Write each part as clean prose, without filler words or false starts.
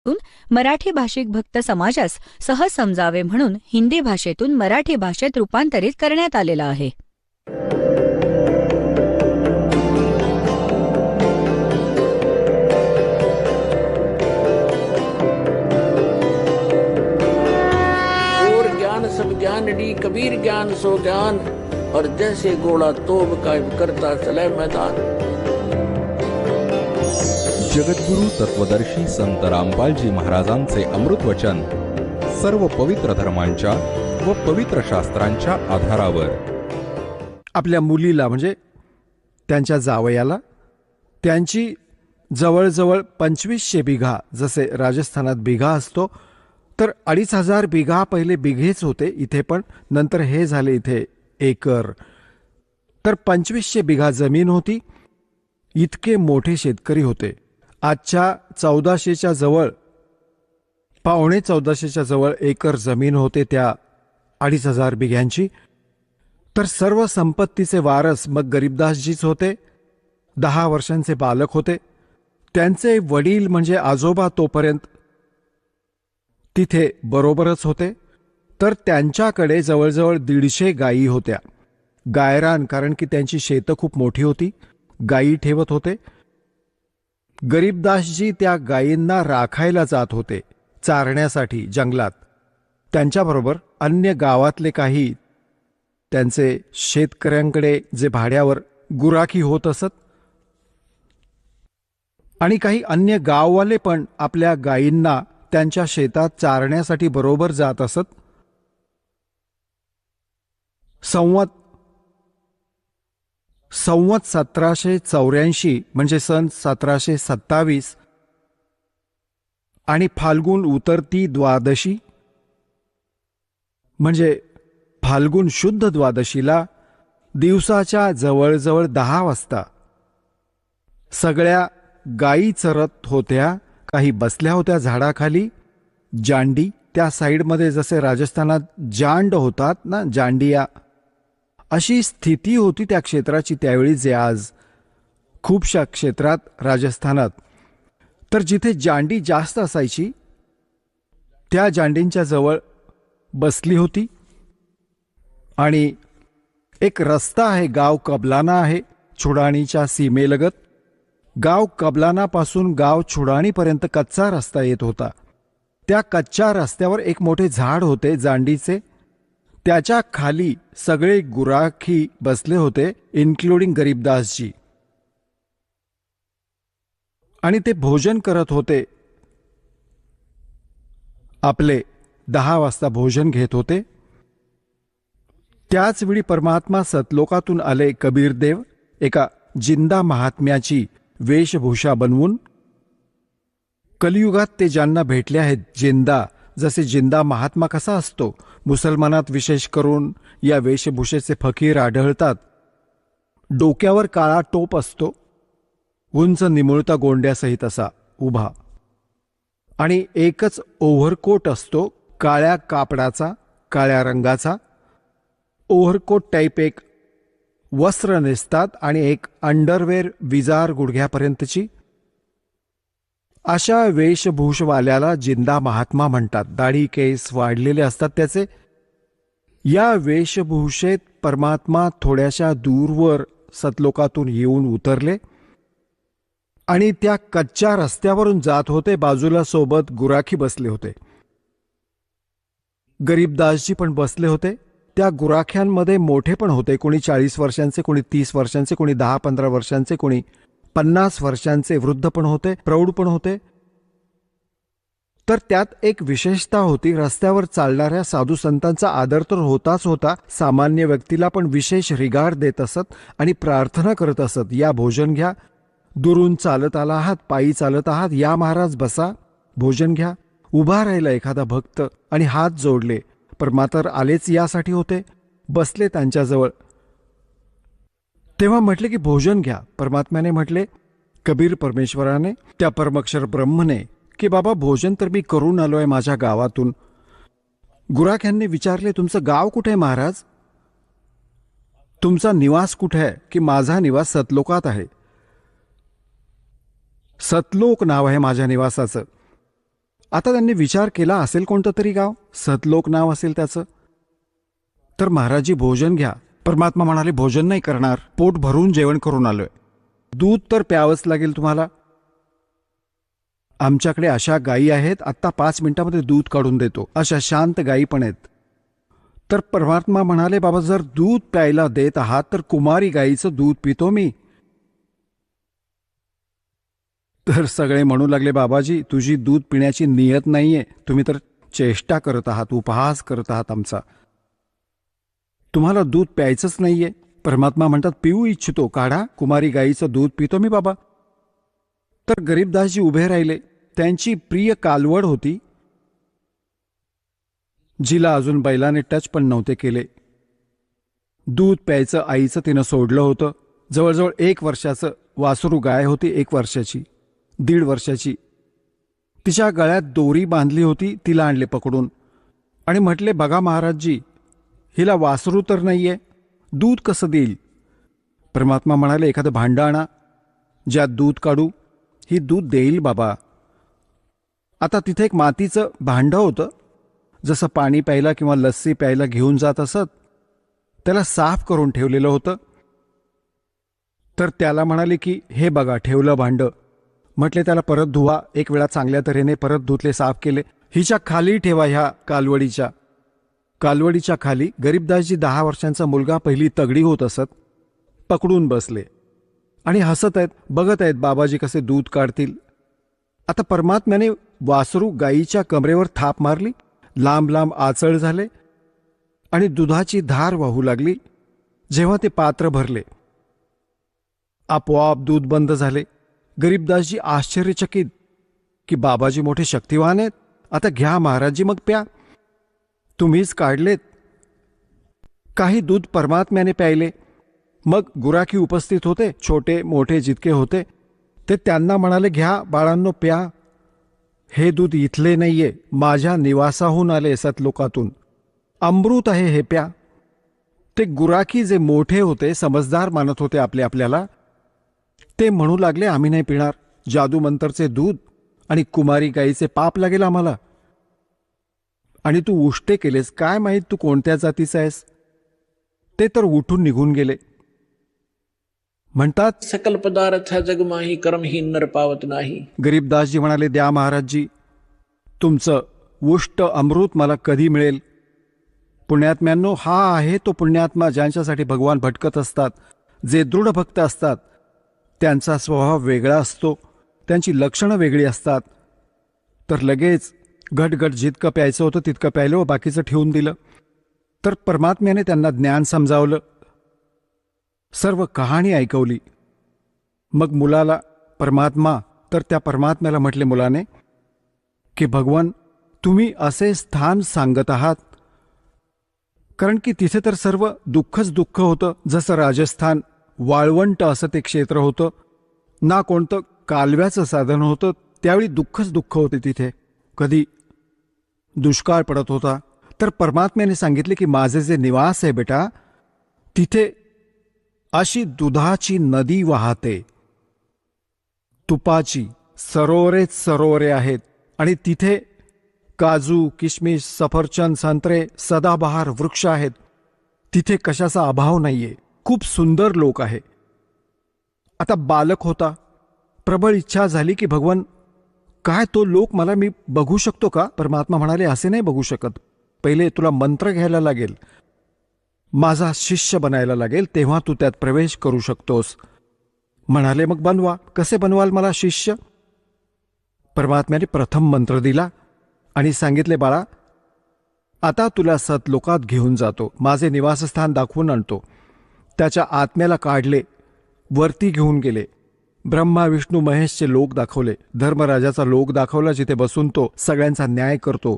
मराठी भाषिक भक्त समाजास सहज समजावे म्हणून हिंदी भाषेतून मराठी भाषेत रूपांतरित करण्यात आलेला आहे. और ज्ञान सब ज्ञान डी कबीर ज्ञान सो ज्ञान और जैसे घोड़ा तोब का करता चले मैदान. जगद्गुरु तत्वदर्शी संत रामपालजी महाराजांचे अमृत वचन सर्व पवित्र धर्मांच्या व पवित्र शास्त्रांच्या आधारावर. आपल्या मुलीला म्हणजे त्यांच्या जावयाला त्यांची जवळजवळ 2500 बिघा, जसे राजस्थानात बिघा असतो तर 2500 बिघा पहिले बिघेच होते इथे, पण नंतर हे झाले इथे एकर. तर 2500 बिघा जमीन होती. इतके मोठे शेतकरी होते. आजच्या 1400च्या जवळ, पावणे 1400च्या जवळ एकर जमीन होते त्या 2500 बिघ्यांची. तर सर्व संपत्तीचे वारस मग गरीबदासजीच होते. 10 वर्षांचे बालक होते. त्यांचे वडील म्हणजे आजोबा तोपर्यंत तिथे बरोबरच होते. तर त्यांच्याकडे जवळजवळ 150 गायी होत्या. गायरान, कारण की त्यांची शेतं खूप मोठी होती, गायी ठेवत होते. गरीबदासजी त्या गायींना राखायला जात होते चारण्यासाठी जंगलात. त्यांच्याबरोबर अन्य गावातले काही त्यांचे शेतकऱ्यांकडे जे भाड्यावर गुराखी होत असत आणि काही अन्य गाववाले पण आपल्या गायींना त्यांच्या शेतात चारण्यासाठी बरोबर जात असत. संवत 1784 म्हणजे सन 1727 आणि फाल्गुन उतरती द्वादशी म्हणजे फाल्गुन शुद्ध द्वादशीला दिवसाच्या जवळजवळ 10 वाजता सगळ्या गायी चरत होत्या. काही बसल्या होत्या झाडाखाली. जांडी त्या साईडमध्ये, जसे राजस्थानात जांड होतात ना, जांडिया, अशी स्थिती होती त्या क्षेत्राची त्यावेळी, जे आज खूपशा क्षेत्रात राजस्थानात. तर जिथे जांडी जास्त असायची त्या जांडींच्या जवळ बसली होती. आणि एक रस्ता आहे, गाव कबलाना आहे, छुडाणीच्या सीमेलगत. गाव कबलानापासून गाव छुडाणीपर्यंत कच्चा रस्ता येत होता. त्या कच्च्या रस्त्यावर एक मोठे झाड होते जांडीचे. त्याच्या खाली सगळे गुराखी बसले होते, इन्क्लुडिंग गरीबदासजी. आणि ते भोजन करत होते. आपले 10 वाजता भोजन घेत होते. त्याच वेळी परमात्मा सतलोकातून आले कबीरदेव, एका जिंदा महात्म्याची वेशभूषा बनवून. कलियुगात ते ज्यांना भेटले आहेत जिंदा, जसे जिंदा महात्मा कसा असतो, मुसलमानात विशेष करून या वेशभूषेचे फकीर आढळतात. डोक्यावर काळा टोप असतो, उंच निमुळता गोंड्यासहित असा उभा, आणि एकच ओव्हरकोट असतो काळ्या कापडाचा, काळ्या रंगाचा. ओव्हरकोट टाईप एक वस्त्र नेसतात आणि एक अंडरवेअर विजार गुडघ्यापर्यंतची. अशा वेशभूषवाल्याला जिंदा महात्मा म्हणतात. दाढी केस वाढलेले असतात त्याचे. या वेशभूषेत परमात्मा थोड्याशा दूरवर सतलोकातून येऊन उतरले आणि त्या कच्च्या रस्त्यावरून जात होते. बाजूला सोबत गुराखी बसले होते. गरीबदासजी पण बसले होते. त्या गुराख्यांमध्ये मोठे पण होते, कोणी 40 वर्षांचे, कोणी 30 वर्षांचे, कोणी 10-15 वर्षांचे, कोणी 50 वर्षांचे. वृद्ध पण होते, प्रौढ पण होते. तर त्यात एक विशेषता होती, रस्त्यावर चालणाऱ्या साधू संतांचा आदर तर होताच होता, सामान्य व्यक्तीला पण विशेष रिगार्ड देत असत आणि प्रार्थना करत असत. या भोजन घ्या, दुरून चालत आला आहात, पायी चालत आहात, या महाराज बसा, भोजन घ्या. उभा राहिला एखादा भक्त आणि हात जोडले. परमात्मा आलेच यासाठी होते, बसले त्यांच्याजवळ. तेव्हा म्हटले की भोजन घ्या. परमात्म्याने म्हटले, कबीर परमेश्वराने, त्या परमक्षर ब्रह्मने, की बाबा भोजन तर मी करून आलोय माझ्या गावातून. गुराख्यांनी विचारले, तुमचं गाव कुठे आहे महाराज? तुमचा निवास कुठे आहे? की माझा निवास सतलोकात आहे. सतलोक नाव आहे माझ्या निवासाचं. आता त्यांनी विचार केला, असेल कोणतं तरी गाव, सतलोक नाव असेल त्याचं. तर महाराजजी भोजन घ्या. परमात्मा म्हणाले, भोजन नाही करणार, पोट भरून जेवण करून आलोय. दूध तर प्यावंच लागेल तुम्हाला. आमच्याकडे अशा गायी आहेत, आत्ता 5 मिनिटामध्ये दूध काढून देतो, अशा शांत गायी पण आहेत. तर परमात्मा म्हणाले, बाबा जर दूध प्यायला देत आहात तर कुमारी गायीचं दूध पितो मी. तर सगळे म्हणू लागले, बाबाजी तुझी दूध पिण्याची नियत नाहीये, तुम्ही तर चेष्टा करत आहात, उपहास करत आहात आमचा. तुम्हाला दूध प्यायचंच नाहीये. परमात्मा म्हणतात, पिऊ इच्छितो, काढा, कुमारी गायीचं दूध पितो मी बाबा. तर गरीबदासजी उभे राहिले. त्यांची प्रिय कालवड होती, जिला अजून बैलाने टच पण नव्हते केले. दूध प्यायचं आईचं तिनं सोडलं होतं. जवळजवळ 1 वर्षाचं वासरू गाय होती, 1 वर्षाची, 1.5 वर्षाची. तिच्या गळ्यात दोरी बांधली होती, तिला आणले पकडून आणि म्हटले, बघा महाराजजी, हिला वासरू तर नाहीये, दूध कसं देईल. परमात्मा म्हणाले, एखादं भांडं आणा, ज्यात दूध काढू, ही दूध देईल बाबा. आता तिथे एक मातीचं भांडं होतं, जसं पाणी प्यायला किंवा लस्सी प्यायला घेऊन जात असत, त्याला साफ करून ठेवलेलं होतं. तर त्याला म्हणाले की हे बघा ठेवलं भांडं. म्हटले त्याला परत धुवा. 1 वेळा चांगल्या तऱ्हेने परत धुतले, साफ केले. हिच्या खाली ठेवा, ह्या कालवडीच्या खाली. गरीबदासजी 10 वर्षांचा मुलगा पहिली तगडी होत असत, पकडून बसले आणि हसत आहेत, बघत आहेत बाबाजी कसे दूध काढतील. आता परमात्म्याने वासरू गायीच्या कमरेवर थाप मारली, लांब लांब आचळ झाले आणि दुधाची धार वाहू लागली. जेव्हा ते पात्र भरले, आपोआप दूध बंद झाले. गरीबदासजी आश्चर्यचकित की बाबाजी मोठे शक्तिवान आहेत. आता घ्या महाराजजी, मग प्या, तुम्हीच काढलेत. काही दूध परमात्म्याने प्यायले. मग गुराखी उपस्थित होते, छोटे मोठे जितके होते, ते त्यांना म्हणाले, घ्या बाळांनो प्या, हे दूध इथले नाहीये, माझ्या निवासाहून आले, सतलोकातून, अमृत आहे, हे प्या. ते गुराखी जे मोठे होते, समजदार मानत होते आपल्याला, ते म्हणू लागले, आम्ही नाही पिणार, जादू मंतरचे दूध आणि कुमारी गाईचे पाप लागेल आम्हाला. आणि तू उष्टे केलेस, काय माहीत तू कोणत्या जातीचा आहेस. ते तर उठून निघून गेले. म्हणतात, सकल पदार्थ है जग माही, कर्महीन नर पावत नाही. गरीबदासजी म्हणाले, द्या महाराजजी, तुमचं उष्ट अमृत मला कधी मिळेल. पुण्यात्म्यांनो, हा आहे तो पुण्यात्मा ज्यांच्यासाठी भगवान भटकत असतात. जे दृढ भक्त असतात त्यांचा स्वभाव वेगळा असतो, त्यांची लक्षणं वेगळी असतात. तर लगेच घटघट जितकं प्यायचं होतं तितकं प्यायलं व बाकीचं ठेवून दिलं. तर परमात्म्याने त्यांना ज्ञान समजावलं, सर्व कहाणी ऐकवली. मग मुलाला परमात्मा, तर त्या परमात्म्याला म्हटले मुलाने की भगवान, तुम्ही असे स्थान सांगत आहात, कारण की तिथे तर सर्व दुःखच दुःख होतं. जसं राजस्थान वाळवंट असं ते क्षेत्र होतं, ना कोणतं कालव्याचं साधन होतं, त्यावेळी दुःखच दुःख होते तिथे. कधी दुष्काळ पडत होता. तर परमात्म्याने सांगितले की माझे जे निवास आहे बेटा, तिथे अशी दुधाची नदी वाहते, तुपाची सरोवरेच सरोवरे आहेत, आणि तिथे काजू, किशमिश, सफरचंद, संत्रे, सदाबहार वृक्ष आहेत. तिथे कशाचा अभाव नाहीये. खूप सुंदर लोक आहे. आता बालक होता, प्रबळ इच्छा झाली की भगवान, काय तो लोक मला मी बघू शकतो का. परमात्मा म्हणाले, असे नाही बघू शकत, पहिले तुला मंत्र घ्यायला लागेल, माझा शिष्य बनायला लागेल, तेव्हा तू त्यात प्रवेश करू शकतोस. म्हणाले, मग बनवा. कसे बनवाल मला शिष्य. परमात्म्याने प्रथम मंत्र दिला आणि सांगितले, बाळा आता तुला सतलोकात घेऊन जातो, माझे निवासस्थान दाखवून आणतो. त्याच्या आत्म्याला काढले, वरती घेऊन गेले. ब्रह्मा विष्णू महेशचे लोक दाखवले, धर्मराजाचा लोक दाखवला, जिथे बसून तो सगळ्यांचा न्याय करतो.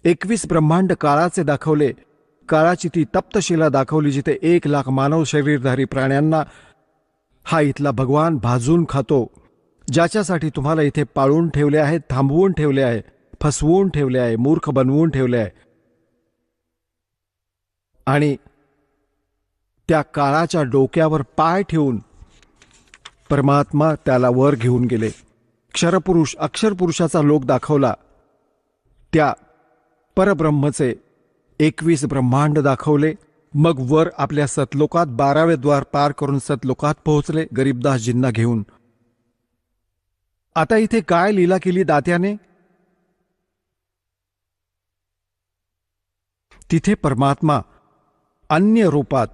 21 ब्रह्मांड काळाचे दाखवले. काळाची ती तप्तशिला दाखवली, जिथे 1,00,000 मानव शरीरधारी प्राण्यांना हा इथला भगवान भाजून खातो, ज्याच्यासाठी तुम्हाला इथे पाळून ठेवले आहे, थांबवून ठेवले आहे, फसवून ठेवले आहे, मूर्ख बनवून ठेवले आहे. आणि त्या काळाच्या डोक्यावर पाय ठेवून परमात्मा त्याला वर घेऊन गेले. क्षरपुरुष, अक्षरपुरुषाचा लोक दाखवला, त्या परब्रह्मचे 21 ब्रह्मांड दाखवले. मग वर आपल्या सतलोकात 12वे द्वार पार करून सतलोकात पोहोचले गरीबदासजींना घेऊन. आता इथे काय लीला केली दात्याने? तिथे परमात्मा अन्य रूपात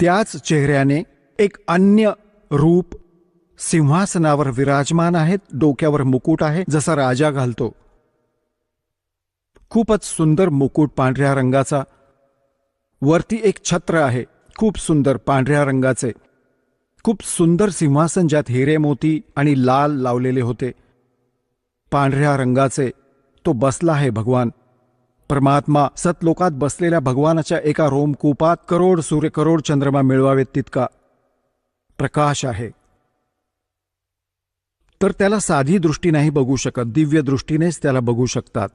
त्याच चेहऱ्याने एक अन्य रूप सिंहासनावर विराजमान आहेत. डोक्यावर मुकुट आहे, जसा राजा घालतो. खूपच सुंदर मुकुट पांढऱ्या रंगाचा. वरती एक छत्र आहे, खूप सुंदर पांढऱ्या रंगाचे. खूप सुंदर सिंहासन ज्यात हिरे मोती आणि लाल लावलेले होते. पांढऱ्या रंगाचे तो बसला आहे भगवान. परमात्मा सतलोकात बसलेल्या भगवानाच्या एका रोमकूपात करोड सूर्य करोड चंद्रमा मिळवावेत तितका प्रकाश आहे. तर त्याला साधी दृष्टी नाही बघू शकत, दिव्य दृष्टीनेच त्याला बघू शकतात.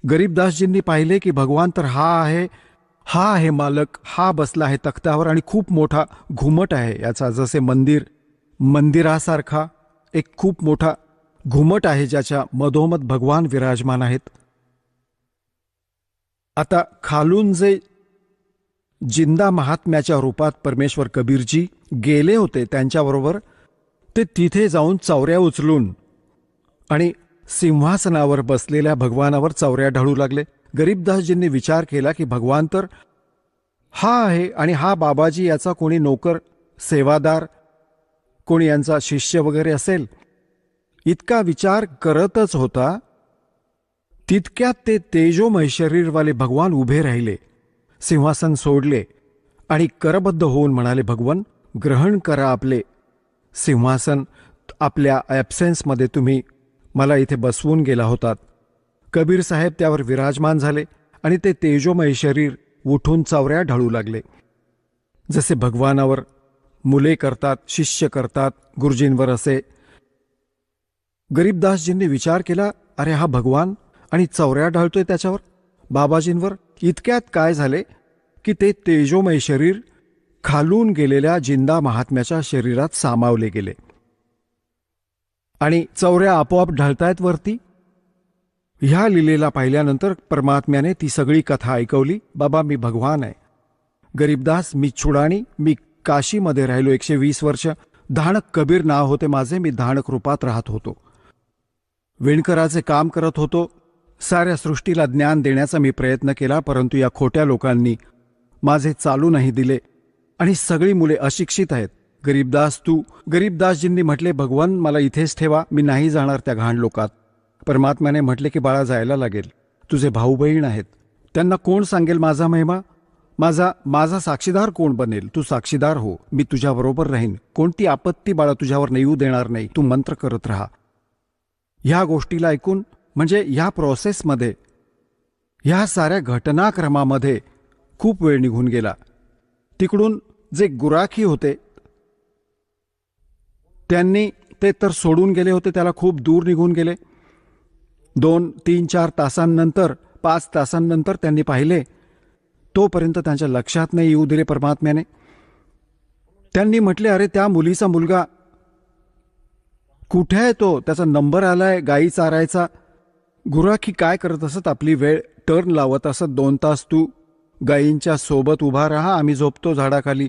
गरीबदासजींनी पाहिले की भगवान तर हा आहे मालक, हा बसला आहे तख्तावर आणि खूप मोठा घुमट आहे याचा, जसे मंदिरासारखा एक खूप मोठा घुमट आहे ज्याच्या मधोमध भगवान विराजमान आहेत. आता खालून जे जिंदा महात्म्याच्या रूपात परमेश्वर कबीरजी गेले होते त्यांच्याबरोबर, ते तिथे जाऊन चौऱ्या उचलून आणि सिंहासनावर बसलेल्या भगवानावर चौऱ्या ढळू लागले. गरीबदासजींनी विचार केला की भगवान तर हा आहे आणि हा बाबाजी याचा कोणी नोकर, सेवादार, कोणी यांचा शिष्य वगैरे असेल. इतका विचार करतच होता तितक्यात ते तेजोमय शरीरवाले भगवान उभे राहिले, सिंहासन सोडले आणि करबद्ध होऊन म्हणाले, भगवान ग्रहण करा आपले सिंहासन. आपल्या ॲब्सेन्समध्ये तुम्ही मला इथे बसवून गेला होतात. कबीर साहेब त्यावर विराजमान झाले आणि ते तेजोमय शरीर उठून चौऱ्या ढळू लागले. जसे भगवानावर मुले करतात, शिष्य करतात, गुरुजींवर असे. गरीबदासजींनी विचार केला, अरे हा भगवान आणि चौऱ्या ढळतोय त्याच्यावर, बाबाजींवर. इतक्यात काय झाले की ते तेजोमय शरीर खालून गेलेल्या जिंदा महात्म्याच्या शरीरात सामावले गेले आणि चौऱ्या आपोआप ढळतायत वरती. ह्या लिलेला पाहिल्यानंतर परमात्म्याने ती सगळी कथा ऐकवली. बाबा मी भगवान आहे. गरीबदास मी छुडाणी, मी काशीमध्ये राहिलो 120 वर्ष. धाणक कबीर नाव होते माझे. मी धाणक रूपात राहत होतो, विणकराचे काम करत होतो. साऱ्या सृष्टीला ज्ञान देण्याचा मी प्रयत्न केला, परंतु या खोट्या लोकांनी माझे चालू नाही दिले आणि सगळी मुले अशिक्षित आहेत. गरीबदासजींनी म्हटले, भगवान मला इथेच ठेवा, मी नाही जाणार त्या घाण लोकात. परमात्म्याने म्हटले की बाळा जायला लागेल, तुझे भाऊ बहीण आहेत, त्यांना कोण सांगेल माझा महिमा? माझा साक्षीदार कोण बनेल? तू साक्षीदार हो, मी तुझ्याबरोबर राहीन. कोणती आपत्ती बाळा तुझ्यावर येऊ देणार नाही, तू मंत्र करत राहा. ह्या गोष्टीला ऐकून, म्हणजे ह्या प्रोसेसमध्ये, ह्या साऱ्या घटनाक्रमामध्ये खूप वेळ निघून गेला. तिकडून जे गुराखी होते त्यांनी ते तर सोडून गेले होते, त्याला खूप दूर निघून गेले. 2, 3, 4 तासांनंतर, 5 तासांनंतर त्यांनी पाहिले. तोपर्यंत त्यांच्या लक्षात नाही येऊ दिले परमात्म्याने. त्यांनी म्हटले, अरे त्या मुलीचा मुलगा कुठे आहे? तो त्याचा नंबर आलाय गायी चारायचा. गुराखी काय करत असत? आपली वेळ टर्न लावत असत. 2 तास तू गायींच्या सोबत उभा राहा, आम्ही झोपतो झाडाखाली.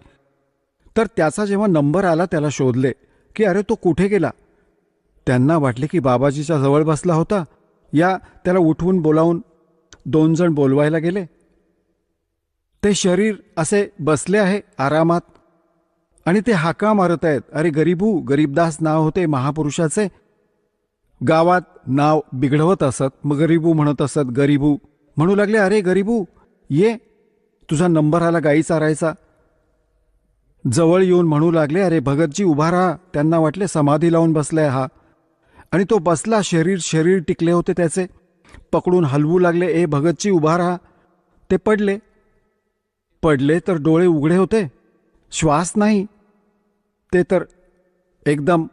तर त्याचा जेव्हा नंबर आला त्याला शोधले की अरे तो कुठे गेला. त्यांना वाटले की बाबाजीच्या जवळ बसला होता. त्याला उठवून बोलावून 2 जण बोलवायला गेले. ते शरीर असे बसले आहे आरामात आणि ते हाका मारत आहेत, अरे गरीबू. गरीबदास नाव होते महापुरुषाचे. गावात नाव बिघडवत असत, मग गरीबू म्हणत असत. गरीबू म्हणू लागले, अरे गरीबू ये, तुझा नंबर आला गायी चारायचा. जवळ येऊन म्हणू लागले, अरे भगतजी उभा राहा. त्यांना वाटले समाधी लावून बसलाय हा. आणि तो बसला, शरीर टिकले होते त्याचे. पकडून हलवू लागले, ए भगतजी उभा राहा. ते पडले तर डोळे उघडे होते, श्वास नाही. ते तर एकदम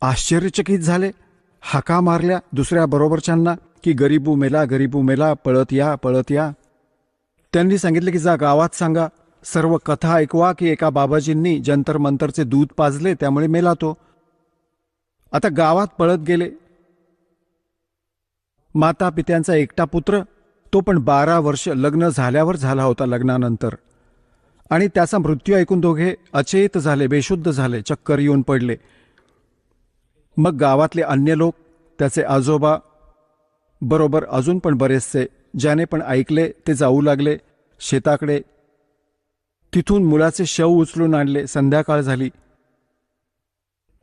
आश्चर्यचकित झाले. हाका मारल्या दुसऱ्या बरोबरच्यांना की गरीबू मेला, पळत या. त्यांनी सांगितले की जा गावात सांगा, सर्व कथा ऐकवा की एका बाबाजींनी जंतर मंतरचे दूध पाजले, त्यामुळे मेला तो. आता गावात पळत गेले. माता पित्यांचा एकटा पुत्र, तो पण 12 वर्ष लग्न झाल्यावर झाला होता लग्नानंतर. आणि त्याचा मृत्यू ऐकून दोघे अचेत झाले, बेशुद्ध झाले, चक्कर येऊन पडले. मग गावातले अन्य लोक, त्याचे आजोबा, बरोबर अजून पण बरेचसे, ज्याने पण ऐकले ते जाऊ लागले शेताकडे. तिथून मुलाचे शव उचलून आणले. संध्याकाळ झाली.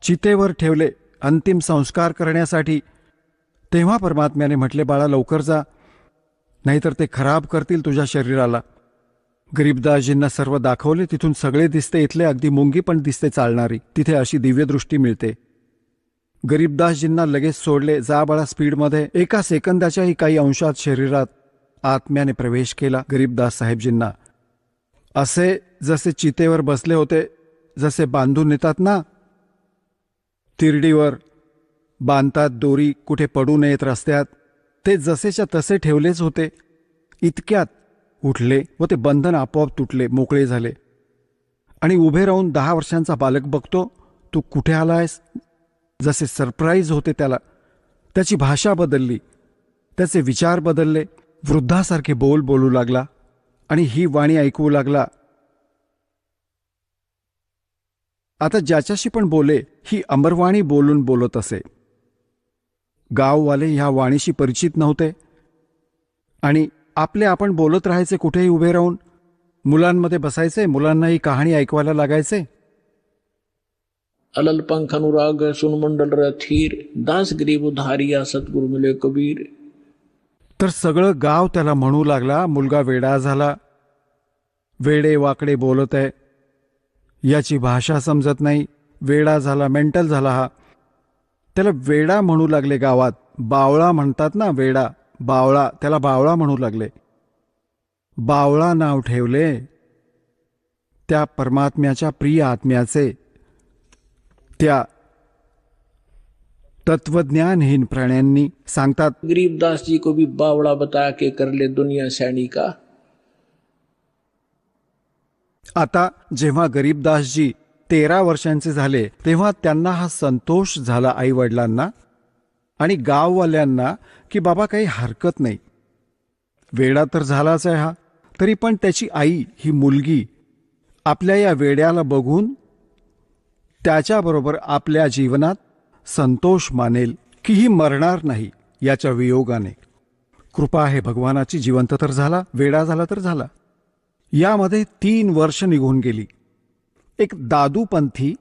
चितेवर ठेवले अंतिम संस्कार करण्यासाठी. तेव्हा परमात्म्याने म्हटले, बाळा लवकर जा, नाहीतर ते खराब करतील तुझ्या शरीराला. गरीबदासजींना सर्व दाखवले. तिथून सगळे दिसते, इथले अगदी मुंगी पण दिसते चालणारी. तिथे अशी दिव्यदृष्टी मिळते. गरीबदासजींना लगेच सोडले. जा बाळा स्पीडमध्ये. एका सेकंदाच्याही काही अंशात शरीरात आत्म्याने प्रवेश केला गरीबदास साहेबजींना. असे जसे चितेवर बसले होते, जसे बांधून येतात ना, तिरडीवर बांधतात दोरी, कुठे पडू नयेत रस्त्यात, ते जसेच्या तसे ठेवलेच होते. इतक्यात उठले व ते बंधन आपोआप तुटले, मोकळे झाले. आणि उभे राहून 10 वर्षांचा बालक बघतो, तू कुठे आलायस, जसे सरप्राईज होते त्याला. त्याची भाषा बदलली, त्याचे विचार बदलले. वृद्धासारखे बोलू लागला आणि ही वाणी ऐकवू लागला. आता ज्याच्याशी पण बोले ही अमरवाणी बोलून बोलत असे. गाववाले ह्या वाणीशी परिचित नव्हते आणि आपले आपण बोलत राहायचे कुठेही उभे राहून. मुलांमध्ये बसायचे, मुलांना ही कहाणी ऐकवायला लागायचे. अलल पंख अनुराग सुन मंडल रथीर, दास गरीब उधारिया सतगुरु मिले कबीर. तर सगळं गाव त्याला म्हणू लागला, मुलगा वेडा झाला, वेडे वाकडे बोलत आहे, याची भाषा समजत नाही, वेडा झाला, मेंटल झाला हा. त्याला वेडा म्हणू लागले गावात. बावळा म्हणतात ना, वेडा, बावळा, त्याला बावळा म्हणू लागले. बावळा नाव ठेवले त्या परमात्म्याच्या प्रिय आत्म्याचे. त्या तत्वज्ञानहीन प्राण्यांनी सांगतात, गरीबदास जी को भी बावड़ा बता के कर ले दुनिया सैनी का. आता जेव्हा गरीबदासजी 13 वर्षांचे झाले तेव्हा त्यांना हा संतोष झाला आईवडिलांना आणि गाववाल्यांना की बाबा काही हरकत नाही, वेडा तर झालाच आहे हा, तरी पण त्याची आई ही मुलगी आपल्या या वेड्याला बघून त्याच्याबरोबर आपल्या जीवनात संतोष मानेल की ही मरणार नाही याच्या वियोगाने. कृपा आहे भगवानाची. जिवंत तर झाला, वेडा झाला तर झाला. यामध्ये 3 वर्ष निघून गेली. एक दादूपंथी,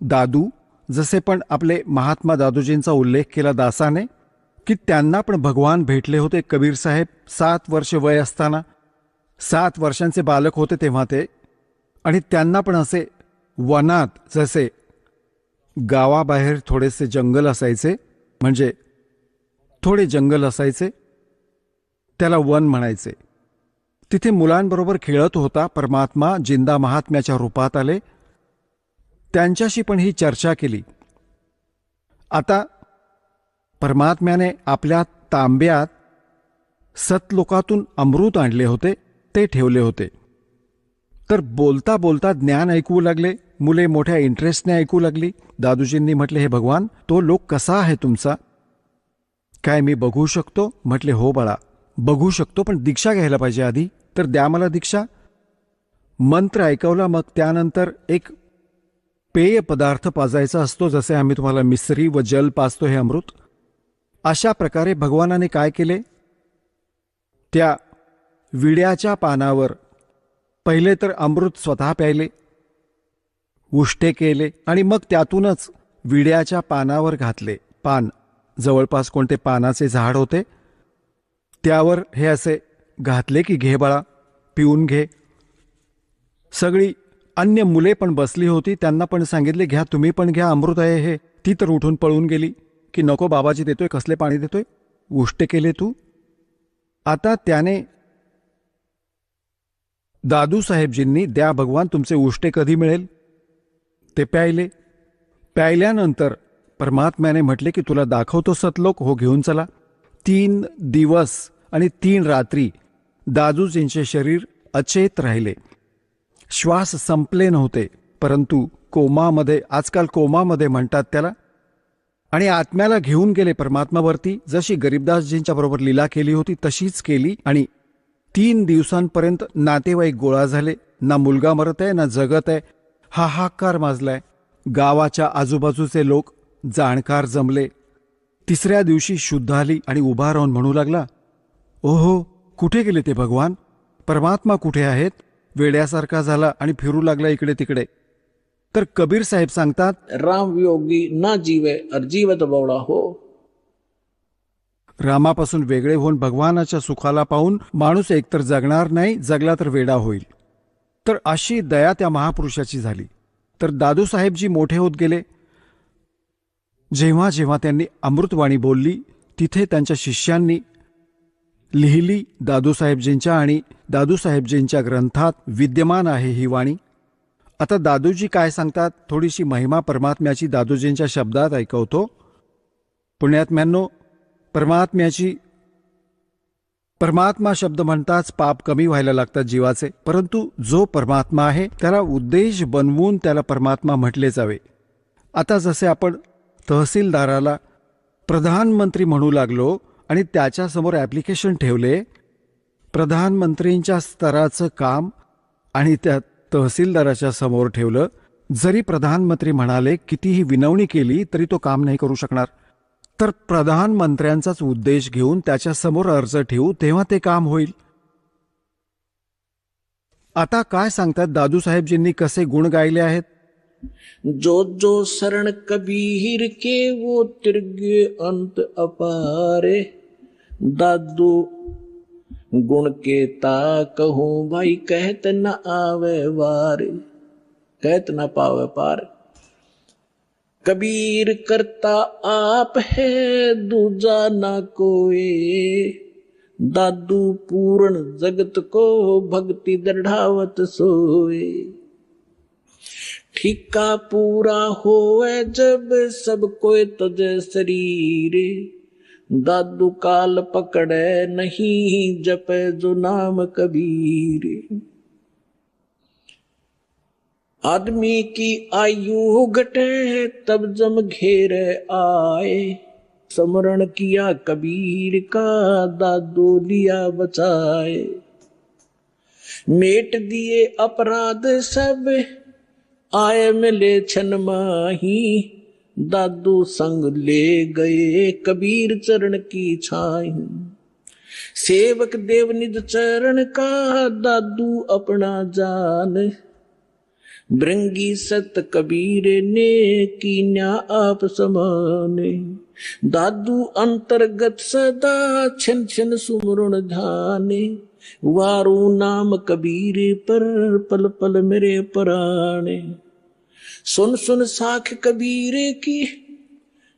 दादू, जसे पण आपले महात्मा दादूजींचा उल्लेख केला दासाने की त्यांना पण भगवान भेटले होते. कबीर साहेब 7 वर्ष वय असताना, 7 वर्षांचे बालक होते तेव्हा ते. आणि त्यांना पण असे वनात, जसे गावाबाहेर थोडेसे जंगल असायचे, म्हणजे थोडे जंगल असायचे, त्याला वन म्हणायचे. तिथे मुलांबरोबर खेळत होता. परमात्मा जिंदा महात्म्याच्या रूपात आले. त्यांच्याशी पण ही चर्चा केली. आता परमात्म्याने आपल्या तांब्यात सतलोकातून अमृत आणले होते, ते ठेवले होते. तर बोलता बोलता ज्ञान ऐकू लागले. मुले मोठ्या इंटरेस्टने ऐकू लागली. दादूजींनी म्हटले, हे भगवान, तो लोक कसा आहे तुमचा? काय मी बघू शकतो? म्हटले, हो बाळा, बघू शकतो, पण दीक्षा घ्यायला पाहिजे आधी. तर द्या मला दीक्षा. मंत्र ऐकवला. मग त्यानंतर एक पेय पदार्थ पाजायचा असतो, जसे आम्ही तुम्हाला मिसरी व जल पाजतो हे अमृत. अशा प्रकारे भगवानाने काय केले, त्या विड्याच्या पानावर पहिले तर अमृत स्वतः प्यायले, उष्टे केले आणि मग त्यातूनच विड्याच्या पानावर घातले. पान, जवळपास कोणते पानाचे झाड होते त्यावर हे असे घातले की घे बाळा, पिऊन घे. सगळी अन्य मुले पण बसली होती, त्यांना पण सांगितले, घ्या, तुम्ही पण घ्या, अमृत आहे हे. ती तर उठून पळून गेली की नको, बाबाजी देतोय, कसले पाणी देतोय, उष्टे केले तू. आता त्याने दादू साहेबजींनी, द्या भगवान, तुमचे उष्टे कधी मिळेल, ते प्यायले. प्यायल्यानंतर परमात्म्याने म्हटले की तुला दाखवतो सतलोक, हो घेऊन चला. 3 दिवस आणि 3 रात्री दादूजींचे शरीर अचेत राहिले. श्वास संपले नव्हते, परंतु कोमामध्ये, आजकाल कोमामध्ये म्हणतात त्याला. आणि आत्म्याला घेऊन गेले परमात्मावरती. जशी गरीबदासजींच्या बरोबर लीला केली होती तशीच केली आणि 3 दिवसांपर्यंत नातेवाईक गोळा झाले. ना मुलगा मरत आहे ना जगत आहे, हाहाकार माजलाय. गावाच्या आजूबाजूचे लोक जाणकार जमले. 3ऱ्या दिवशी शुद्ध आली आणि उभा राहून म्हणू लागला, ओहो, कुठे गेले ते भगवान? परमात्मा कुठे आहेत? वेड्यासारखा झाला आणि फिरू लागला इकडे तिकडे. तर कबीर साहेब सांगतात, राम वियोगी ना जीवे और जीवत बौड़ा हो. रामापासून वेगळे होऊन भगवानाच्या सुखाला पाहून माणूस एकतर जगणार नाही, जगला तर वेडा होईल. तर अशी दया त्या महापुरुषाची झाली. तर दादूसाहेबजी मोठे होत गेले. जेव्हा जेव्हा त्यांनी अमृतवाणी बोलली तिथे त्यांच्या शिष्यांनी लिहिली. दादूसाहेबजींच्या आणि दादूसाहेबजींच्या ग्रंथात विद्यमान आहे ही वाणी. आता दादूजी काय सांगतात, थोडीशी महिमा परमात्म्याची दादूजींच्या शब्दात ऐकवतो. पुण्यात्म्यांनो, परमात्मा शब्द म्हणताच पाप कमी व्हायला लागतात जीवाचे. परंतु जो परमात्मा आहे त्याला उद्देश बनवून त्याला परमात्मा म्हटले जावे. आता जसे आपण तहसीलदाराला प्रधानमंत्री म्हणू लागलो आणि त्याच्यासमोर ॲप्लिकेशन ठेवले, प्रधानमंत्रींच्या स्तराचं काम आणि त्या तहसीलदाराच्या समोर ठेवलं, जरी प्रधानमंत्री म्हणाले कितीही विनवणी केली तरी तो काम नाही करू शकणार. तर प्रधानमंत्र्यांचाच उद्देश घेऊन त्याच्यासमोर अर्ज ठेवू तेव्हा ते काम होईल. आता काय सांगतात दादूसाहेबजींनी कसे गुण गायले आहेत. जो जो शरण कबीर के वो तिर्गे अंत अपारे. दादू गुण के ता कहूँ भाई कहत न आवे वार. कहत न पावे पार. कबीर करता आप है दूजा ना कोई. दादू पूर्ण जगत को भक्ति दृढ़ावत सोए. ठिका पूरा होए जब सब कोई तजे शरीर. दादू काल पकड़े नहीं जपे जो नाम कबीर. आदमी की आयु घटे तब जम घेरे आए. स्मरण किया कबीर का दादू लिया बचाए. मेट दिए अपराध सब आए मिले छन माही. दादू संग ले गए कबीर चरण की छाई. सेवक देव निज चरण का दादू अपना जान. भृंगी सत कबीर ने कीन्या आप समाने. दादू अंतर्गत सदा छन छन सुमरण ध्याने. वारू नाम कबीर पर पल पल मेरे पराणे. सुन सुन साख कबीर की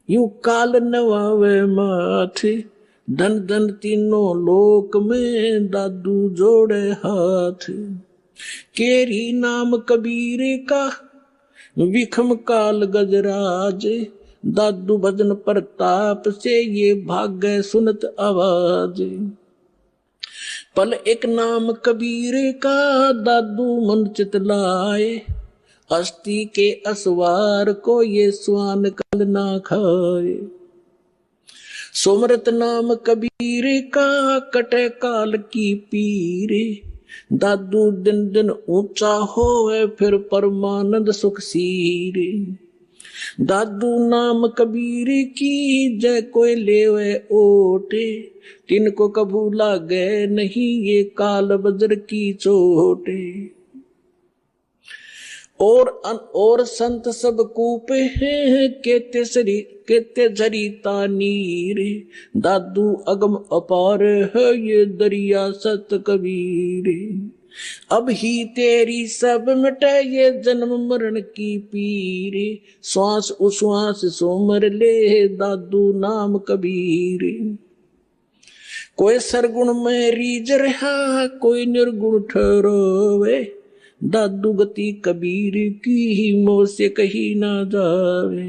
यूं काल नवावे माथे. धन धन तीनों लोक में दादू जोड़े हाथ. केरी नाम कबीर का विखम काल गजराज. दादू भजन प्रताप से ये भाग गए सुनत आवाज. पल एक नाम कबीर का दादू मन चित लाए. अस्थि के असवार को ये स्वान कल ना खाए. सुमरत नाम कबीर का कटे काल की पीरे. दादू दिन दिन ऊंचा होवे फिर परमानंद सुख सीरे. दादू नाम कबीर की जय कोई लेवे ओटे. तिनको कभू लागे नहीं ये काल बजर की चोटे. और संत सब कूपे हैं केते झरीता नीर. दादू अगम अपार है ये दरिया सत कबीर. अब ही तेरी सब मिटे ये जन्म मरण की पीर. श्वास उश्वास सोमर ले दादू नाम कबीर. कोई सरगुण में रीझ रहा कोई निर्गुण ठहरोवे. दादू गति कबीर की मोह से कही ना जावे.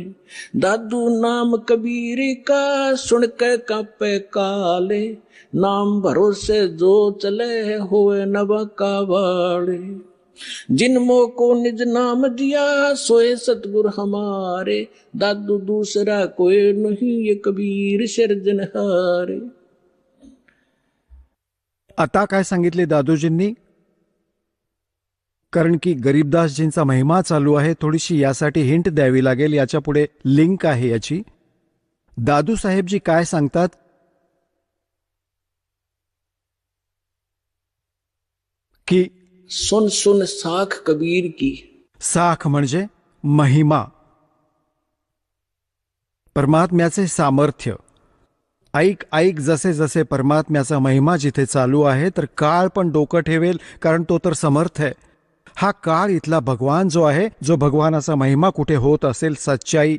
दादू नाम कबीर का सुन के कांपे काले. नाम भरोसे जो चले होए नवा का वाले. जिनमो को निज नाम दिया सोए सतगुर हमारे, दादू दूसरा कोई नहीं ये कबीर सिरजनहारे. आता काय सांगितले दादूजींनी? कारण की गरीबदासजींचा महिमा चालू आहे, थोडीशी यासाठी हिंट द्यावी लागेल. याच्या पुढे लिंक आहे याची. दादू साहेबजी काय सांगतात की सुन सुन साख कबीर की. साख म्हणजे महिमा, परमात्म्याचे सामर्थ्य. ऐक ऐक जसे जसे परमात्म्याचा महिमा जिथे चालू आहे, तर काळ पण डोकं ठेवेल, कारण तो तर समर्थ आहे. हा काळ इथला भगवान जो आहे, जो भगवानाचा महिमा कुठे होत असेल, सच्चाई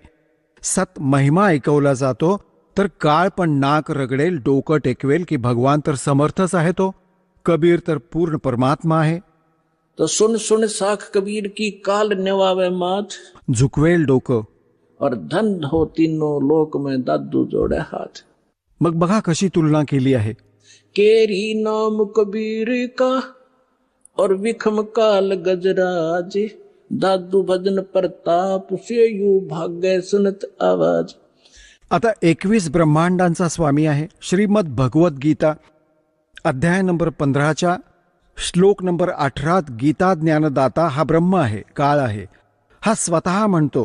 सत महिमा ऐकवला जातो, तर काळ पण नाक रगडेल, डोकं टेकवेल की भगवान तर समर्थच आहे. तो कबीर तर पूर्ण परमात्मा आहे. तो सुन सुन साख कबीर की, काल नेवावे माथ, झुकवेल डोकं. और धन हो तीनों लोक में दादू जोड़े हाथ. मग बघा कशी तुलना केली आहे. केरी नाम कबीर का और विखम काल गजराज, दादू भजन प्रताप से यू भाग्य सुनत आवाज. आता 21 ब्रह्मांडांचा स्वामी आहे. श्रीमद भगवत गीता अध्याय नंबर 15 श्लोक नंबर 18 गीता ज्ञानदाता हा ब्रह्म आहे, काळ आहे. हा स्वतः म्हणतो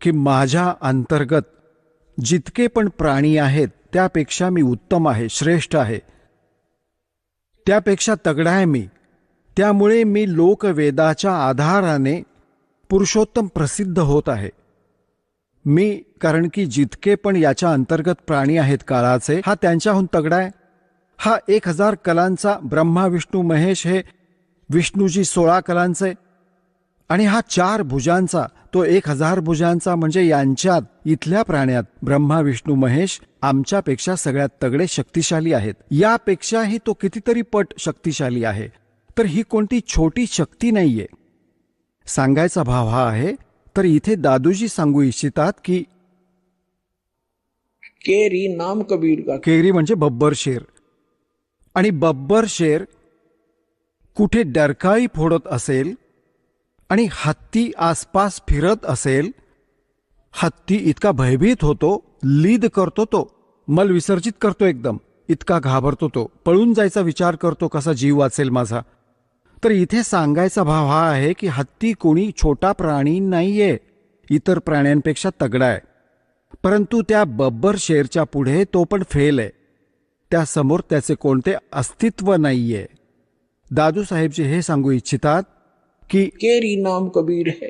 की माझ्या अंतर्गत जितके पण प्राणी आहेत त्यापेक्षा मी उत्तम आहे, श्रेष्ठ आहे, त्यापेक्षा तगडा आहे मी. त्यामुळे मी लोकवेदाच्या आधाराने पुरुषोत्तम प्रसिद्ध होत आहे. मी कारण की जितके पण याच्या अंतर्गत प्राणी आहेत काळाचे, हा त्यांच्याहून तगडा आहे. हा 1000 कलांचा ब्रह्मा विष्णू महेश, हे विष्णूजी 16 कलांचे, आणि हा 4 भुजांचा, तो 1000 भुजांचा. म्हणजे यांच्यात इथल्या प्राण्यात ब्रह्मा विष्णू महेश आमच्यापेक्षा सगळ्यात तगडे शक्तिशाली आहेत. यापेक्षाही तो कितीतरी पट शक्तिशाली आहे. तर ही कोणती छोटी शक्ती नाहीये. सांगायचा भाव हा आहे. तर इथे दादूजी सांगू इच्छितात की केरी नाम कबीर का. केरी म्हणजे बब्बर शेर. आणि बब्बर शेर कुठे डरकाळी फोडत असेल आणि हत्ती आसपास फिरत असेल, हत्ती इतका भयभीत होतो, लीद करतो, तो मल विसर्जित करतो, एकदम इतका घाबरतो, तो पळून जायचा विचार करतो, कसा जीव वाचेल माझा. तर इथे सांगायचा भाव हा आहे की हत्ती कोणी छोटा प्राणी नाहीये, इतर प्राण्यांपेक्षा तगडा आहे. परंतु त्या बब्बर शेरच्या पुढे तो पण फेल आहे. त्यासमोर त्याचे कोणते अस्तित्व नाहीये. दादू साहेबजी हे सांगू इच्छितात की केरी नाम कबीर है.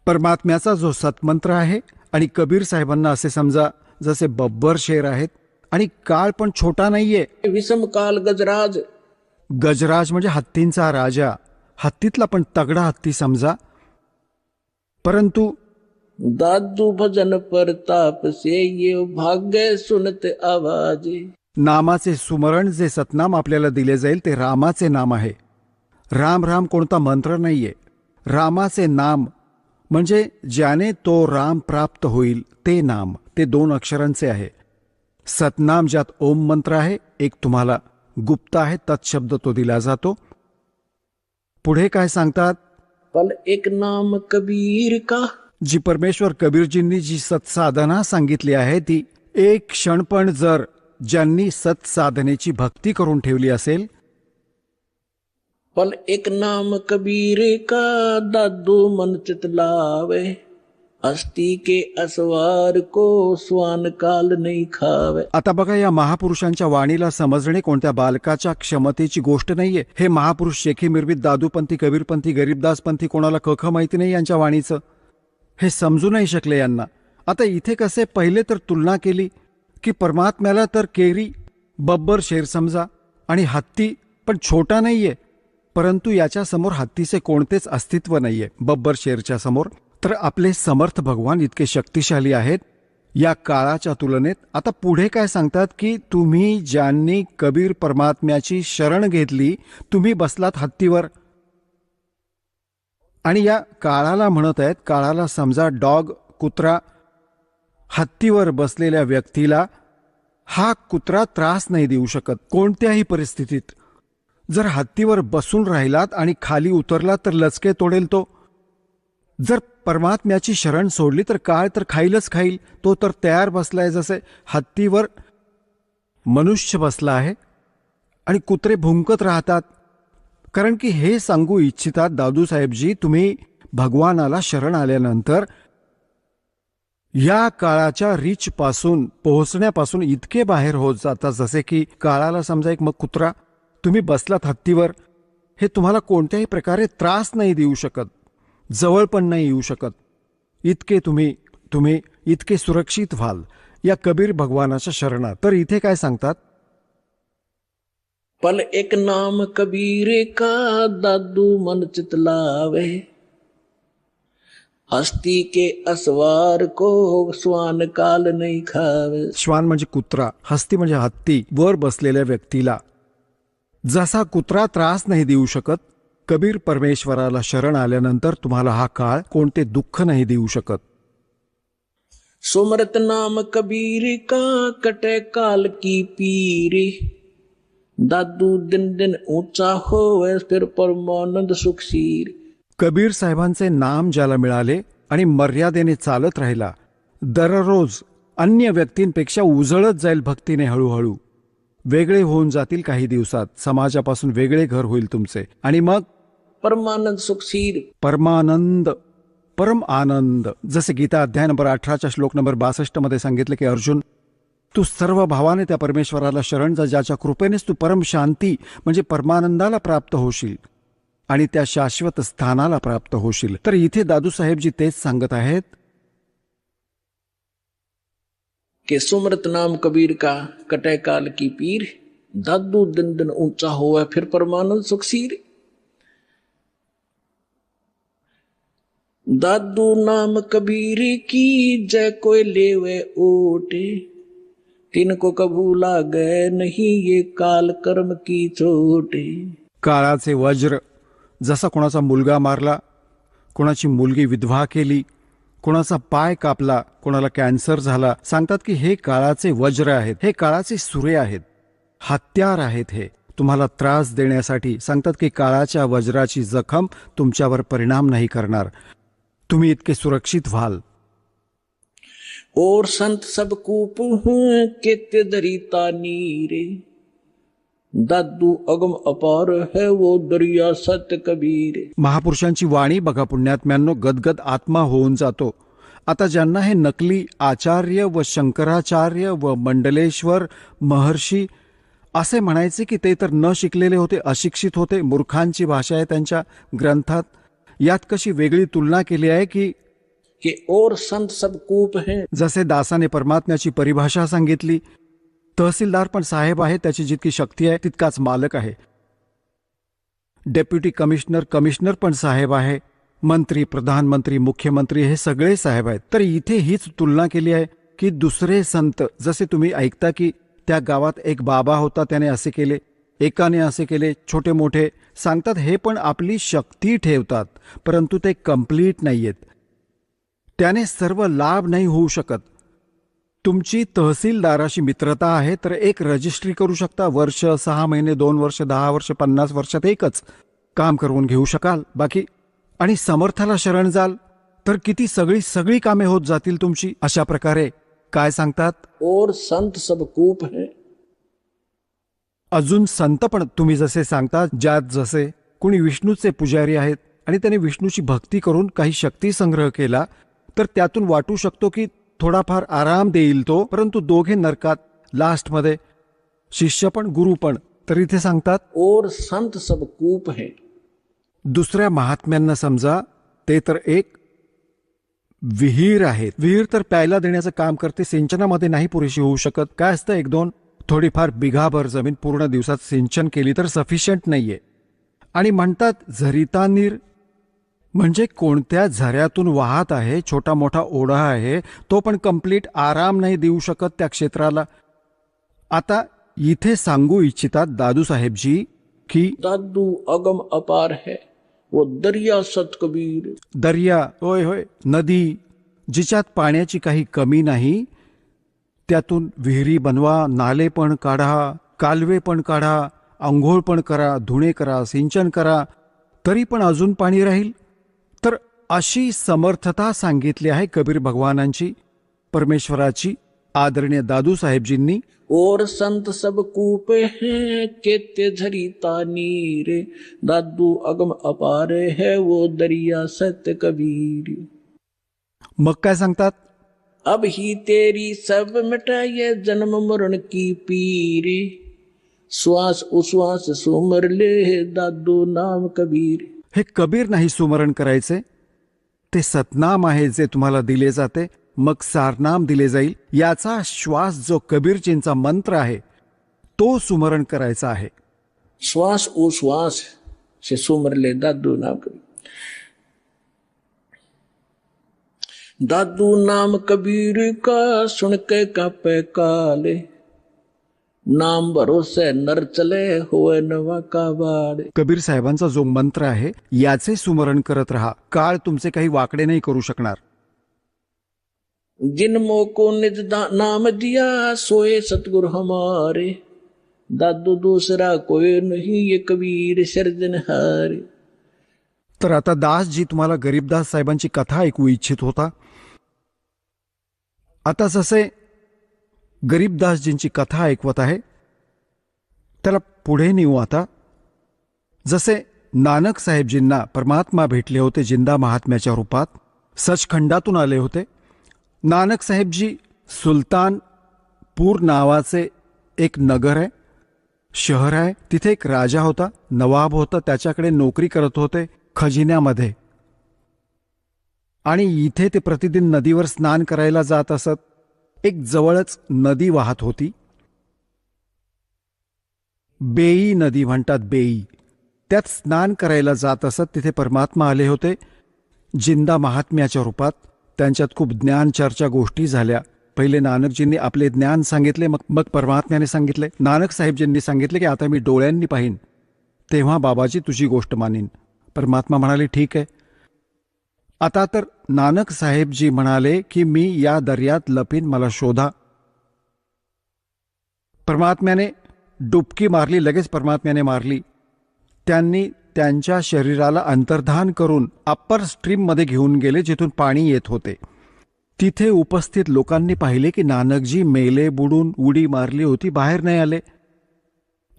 परमात्म्याचा जो सतमंत्र आहे, आणि कबीर साहेबांना असे समजा जसे बब्बर शेर आहेत, आणि काळ पण छोटा नाहीये. विषम काल गजराज. गजराज म्हणजे हत्तींचा राजा, हत्तीतला पण तगडा हत्ती समजा. परंतु दादू भजन प्रताप से ये भाग्य सुनत आवाज. नामाचे सुमरण, जे सतनाम आपल्याला दिले जाईल ते रामाचे नाम आहे. राम राम कोणता मंत्र नाहीये. रामाचे नाम म्हणजे ज्याने तो राम प्राप्त होईल ते नाम, ते 2 अक्षरांचे आहे. सतनाम ज्यात ओम मंत्र आहे, एक तुम्हाला गुप्त आहे, तत्शब्द तो दिला जातो. पुढे काय सांगतात? पल एक नाम कबीर का. जी परमेश्वर कबीरजींनी जी सत्साधना सांगितली आहे, ती एक क्षण पण जर ज्यांनी सत्साधनेची भक्ती करून ठेवली असेल, पल एक नाम कबीर का दादू मन चित लावे, अस्थि के असवार को स्वान काल नहीं खावे. आता बघा, या महापुरुषांच्या वाणीला समजणे कोणत्या बालकाच्या क्षमतेची गोष्ट नाहीये. हे महापुरुष शेखी मिरवीत, दादूपंथी, कबीरपंथी, गरीबदासपंथी, कोणाला कख माहिती नाही यांच्या वाणीचं, हे समजू नाही शकले यांना. आता इथे कसे, पहिले तर तुलना केली की परमात्म्याला तर केरी बब्बर शेर समजा, आणि हत्ती पण छोटा नाहीये, परंतु याच्या समोर हत्तीचे कोणतेच अस्तित्व नाहीये बब्बर शेरच्या समोर. तर आपले समर्थ भगवान इतके शक्तिशाली आहेत या काळाच्या तुलनेत. आता पुढे काय सांगतात की तुम्ही ज्यांनी कबीर परमात्म्याची शरण घेतली, तुम्ही बसलात हत्तीवर. आणि या काळाला म्हणत आहेत, काळाला समजा डॉग, कुत्रा. हत्तीवर बसलेल्या व्यक्तीला हा कुत्रा त्रास नाही देऊ शकत कोणत्याही परिस्थितीत. जर हत्तीवर बसून राहिलात आणि खाली उतरलात तर लचके तोडेल तो. जर परमात्म्याची शरण सोडली तर काळ तर खाईलच खाईल. तो तर तयार बसलाय, जसे हत्तीवर मनुष्य बसला आहे आणि कुत्रे भुंकत राहतात. कारण की हे सांगू इच्छितात दादूसाहेबजी, तुम्ही भगवानाला शरण आल्यानंतर या काळाच्या रीच पासून पोहोचण्यापासून इतके बाहेर होत जातात, जसे की काळाला समजा एक मग कुत्रा, तुम्ही बसलात हत्तीवर, हे तुम्हाला कोणत्याही प्रकारे त्रास नाही देऊ शकत, जवळ पण नाही येऊ शकत. इतके तुम्ही इतके सुरक्षित व्हाल या कबीर भगवानाच्या शरणात. तर इथे काय सांगतात, पल एक नाम कबीर का दादू मन चित लावे, हस्ती के असवार को स्वान काल नहीं खावे. श्वान म्हणजे कुत्रा, हस्ती म्हणजे हत्ती, वर बसलेल्या व्यक्तीला जसा कुत्रा त्रास नाही देऊ शकत, कबीर परमेश्वराला शरण आल्यानंतर तुम्हाला हा काळ कोणते दुःख नाही देऊ शकत. सुमरत नाम कबीर का कटे काल की पीरी, दादू दिन दिन ऊंचा होवे फिर परमानंद सुखशीर. कबीर साहेबांचे नाम ज्याला मिळाले आणि मर्यादेने चालत राहिला, दररोज अन्य व्यक्तींपेक्षा उजळत जाईल भक्तीने, हळूहळू वेगळे होऊन जातील. काही दिवसात समाजापासून वेगळे घर होईल तुमचे, आणि मग परमानंद सुखशीर. परमानंद, परम आनंद. जसे गीता अध्याय नंबर 18 श्लोक नंबर 62 मध्ये सांगितले की अर्जुन, तू सर्व भावाने त्या परमेश्वराला शरण जा, ज्याच्या कृपेनेच तू परम शांती म्हणजे परमानंदाला प्राप्त होशील आणि त्या शाश्वत स्थानाला प्राप्त होशील. तर इथे दादूसाहेबजी तेच सांगत आहेत के सुमरत नाम कबीर का कटे काल की पीर, दादू दिन दिन ऊंचा होवे फिर परमानंद सुखशीर. दादू नाम कबीर की जय कोई लेवे ओटे, तिनको कबू लागे नहीं ये काल कर्म की चोटे. काळाचे वज्र, जसा कोणाचा मुलगा मारला, कोणाची मुलगी विधवा केली, कोणाचा पाय कापला, कोणाला कॅन्सर झाला, सांगतात की हे काळाचे वज्र आहेत, हे काळाचे सुरे आहेत, हत्यार आहेत. हे तुम्हाला त्रास देण्यासाठी सांगतात की काळाच्या वज्राची जखम तुमच्यावर परिणाम नाही करणार, तुम्ही इतके सुरक्षित व्हाल. और संत सब कूप हैं केते दरिता नीरे, दादू अगम अपार है वो दरिया सत कबीर. महापुरुषांची वाणी बघा पुण्यात्म्यांनो, गदगद आत्मा होऊन जातो. आता ज्यांना हे नकली आचार्य व शंकराचार्य व मंडलेश्वर महर्षी असे म्हणायचे की ते तर न शिकलेले होते, अशिक्षित होते, मूर्खांची भाषा आहे त्यांच्या ग्रंथात. यात कशी वेगळी तुलना केली आहे की और संत सब कूप हैं. जसे दासाने परमात्म्याची परिभाषा सांगितली, तहसीलदार पण साहेब आहे, त्याची जितकी शक्ती आहे तितकाच मालक आहे. डेप्युटी कमिशनर, कमिशनर पण साहेब आहे, मंत्री, प्रधानमंत्री, मुख्यमंत्री हे सगळे साहेब आहेत. तर इथे हीच तुलना केली आहे की दुसरे संत, जसे तुम्ही ऐकता की त्या गावात एक बाबा होता, त्याने असे केले, एकाने असे केले, छोटे मोठे सांगतात, हे पण आपली शक्ती ठेवतात, परंतु ते कंप्लीट नाहीयेत, त्याने सर्व लाभ नाही होऊ शकत. तुमची तहसीलदाराशी मित्रता आहे तर एक रजिस्ट्री करू शकता, वर्ष, 6 महिने, 2 वर्ष, 10 वर्ष, 50 वर्षात एकच काम करून घेऊ शकाल बाकी. आणि समर्थाला शरण जाल तर किती सगळी कामे होत जातील तुमची. अशा प्रकारे काय सांगतात, और संत सब कूप हैं. अजून संत पण तुम्ही जसे सांगता, ज्यात जसे कुणी विष्णूचे पुजारी आहेत आणि त्याने विष्णूची भक्ती करून काही शक्ती संग्रह केला, तर त्यातून वाटू शकतो की थोडाफार आराम देईल तो, परंतु दोघे नरकात लास्टमध्ये, शिष्य पण गुरु पण. तर इथे सांगतात और संत सब कूप हैं. दुसऱ्या महात्म्यांना समजा ते तर एक विहीर आहे. विहीर तर प्यायला देण्याचं काम करते, सिंचनामध्ये नाही पुरेशी होऊ शकत. काय असतं, 1-2 थोडीफार बिघाभर जमीन पूर्ण दिवसात सिंचन केली तर सफिशियंट नाहीये. आणि म्हणतात झरिता नीर म्हणजे कोणत्या झऱ्यातून वाहत आहे, छोटा मोठा ओढा आहे, तो पण कंप्लीट आराम नाही देऊ शकत त्या क्षेत्राला. आता इथे सांगू इच्छितात दादूसाहेबजी की दादू अगम अपार है वो दरिया सत कबीर. दर्या, होय होय, नदी जिच्यात पाण्याची काही कमी नाही, त्यातून विहिरी बनवा, नाले पण काढा, कालवे पण काढा आंघोळ पण करा, धुणे करा, सिंचन करा, तरी पण अजून पाणी राहील. तर अशी समर्थता सांगितली आहे कबीर भगवानांची, परमेश्वराची. आदरणीय दादू साहेबजींनी और संत सब कूपे हैं केते झरीता नीर, दादू अगम अपार है वो दरिया सत्य कबीर. मग काय सांगतात? अब ही तेरी सब मिटाए जन्म मरण की पीर, श्वास उश्वास सुमर ले दादू नाम कबीर. हे कबीर नाही सुमरण करायचे, ते सतनाम आहे जे तुम्हाला दिले जाते, मग सारनाम दिले जाईल. याचा श्वास जो कबीरजींचा मंत्र आहे तो सुमरण करायचा आहे. श्वास उश्वास से सुमर ले दादू नाम कबीर. दादू नाम कबीर का सुन के कापे काले, नाम भरोसे नर चले होए नवा का बाड़. कबीर साहेबांचा जो मंत्र आहे याचे सुमरण करत रहा. काळ तुमचे काही वाकडे नाही करू शकणार. जिन को निज नाम दिया सोए सतगुरु हमारे, दादू दूसरा कोई नहीं ये कबीर सर्जनहार. तर आता दासजी तुम्हाला गरीबदास साहेबांची कथा ऐकू इच्छित होता. आता जसे गरीबदासजींची कथा ऐकवत आहे त्याला पुढे नेऊ. आता जसे नानक साहेबजींना परमात्मा भेटले होते जिंदा महात्म्याच्या रूपात, सचखंडातून आले होते. नानक साहेबजी सुलतानपूर नावाचे एक नगर आहे, शहर आहे. तिथे एक राजा होता, नवाब होता, त्याच्याकडे नोकरी करत होते खजिन्यामध्ये. आणि इथे ते प्रतिदिन नदीवर स्नान करायला जात असत. एक जवळच नदी वाहत होती, बेई नदी म्हणतात, बेई. त्यात स्नान करायला जात असत. तिथे परमात्मा आले होते जिंदा महात्म्याच्या रूपात. त्यांच्यात खूप ज्ञान चर्चा गोष्टी झाल्या. पहिले नानकजींनी आपले ज्ञान सांगितले, मग परमात्म्याने सांगितले. नानक साहेबजींनी सांगितले की आता मी डोळ्यांनी पाहीन, तेव्हा बाबाजी तुझी गोष्ट मानीन. परमात्मा म्हणाले ठीक आहे. आता तर नानक साहेबजी म्हणाले की मी या दर्यात लपीन, मला शोधा. परमात्म्याने डुबकी मारली, लगेच परमात्म्याने मारली. त्यांनी त्यांच्या शरीराला अंतर्धान करून अप्पर स्ट्रीममध्ये घेऊन गेले जिथून पाणी येत होते. तिथे उपस्थित लोकांनी पाहिले की नानकजी मेले, बुडून उडी मारली होती, बाहेर नाही आले.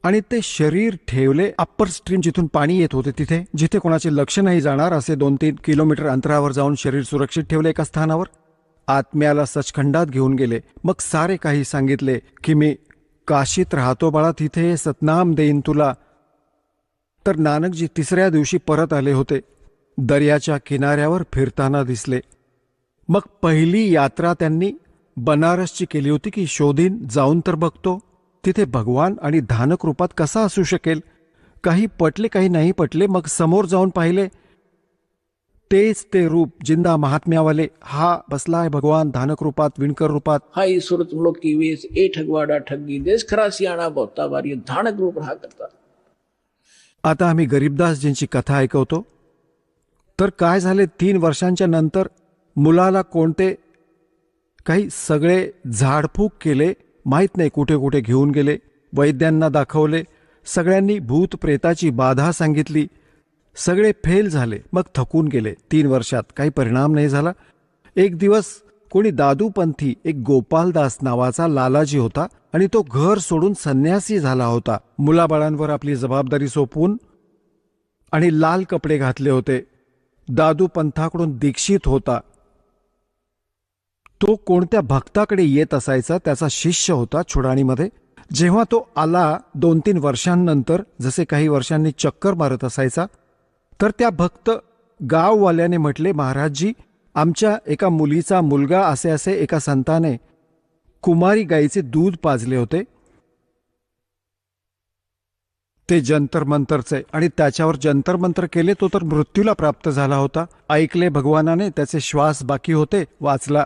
आणि ते शरीर ठेवले अप्पर स्ट्रीम जिथून पाणी येत होते तिथे, जिथे कोणाचे लक्ष नाही जाणार असे 2-3 किलोमीटर अंतरावर जाऊन शरीर सुरक्षित ठेवले एका स्थानावर. आत्म्याला सचखंडात घेऊन गेले. मग सारे काही सांगितले की मी काशीत राहतो बाळा, तिथे सतनाम देईन तुला. तर नानकजी तिसऱ्या दिवशी परत आले होते. दर्याच्या किनाऱ्यावर फिरताना दिसले. मग पहिली यात्रा त्यांनी बनारसची केली होती की शोधीन, जाऊन तर बघतो तिथे भगवान आणि धानक रूपात कसा असू शकेल. काही पटले, काही नाही पटले. मग समोर जाऊन पाहिले, तेच ते रूप जिंदा महात्म्यावाले. हा बसला आहे भगवान धानक रूपात, विणकर रूपात. हाई सुरत तुम लोग की वेश ए ठगवाडा ठगी देश खरा सियाणा बहुता बारी धानक रूप रहा करता. आता आम्ही गरीबदासजींची कथा ऐकवतो. तर काय झाले, 3 वर्षांच्या नंतर मुलाला कोणते काही सगळे झाडफूक केले, माहीत नाही कुठे कुठे घेऊन गेले. वैद्यांना दाखवले, सगळ्यांनी भूत प्रेताची बाधा सांगितली. सगळे फेल झाले. मग थकून गेले. 3 वर्षात काही परिणाम नाही झाला. एक दिवस कोणी दादूपंथी, एक गोपालदास नावाचा लालाजी होता आणि तो घर सोडून संन्यासी झाला होता. मुलाबाळांवर आपली जबाबदारी सोपवून आणि लाल कपडे घातले होते. दादूपंथाकडून दीक्षित होता. तो कोणत्या भक्ताकडे येत असायचा, त्याचा शिष्य होता छुडाणीमध्ये. जेव्हा तो आला 2-3 वर्षांनंतर, जसे काही वर्षांनी चक्कर मारत असायचा, तर त्या भक्त गाववाल्याने म्हटले, महाराजजी, आमच्या एका मुलीचा मुलगा असे असे एका संताने कुमारी गाईचे दूध पाजले होते, ते जंतर मंतरचे, आणि त्याच्यावर जंतर मंत्र केले, तो तर मृत्यूला प्राप्त झाला होता. ऐकले भगवानाने, त्याचे श्वास बाकी होते, वाचला.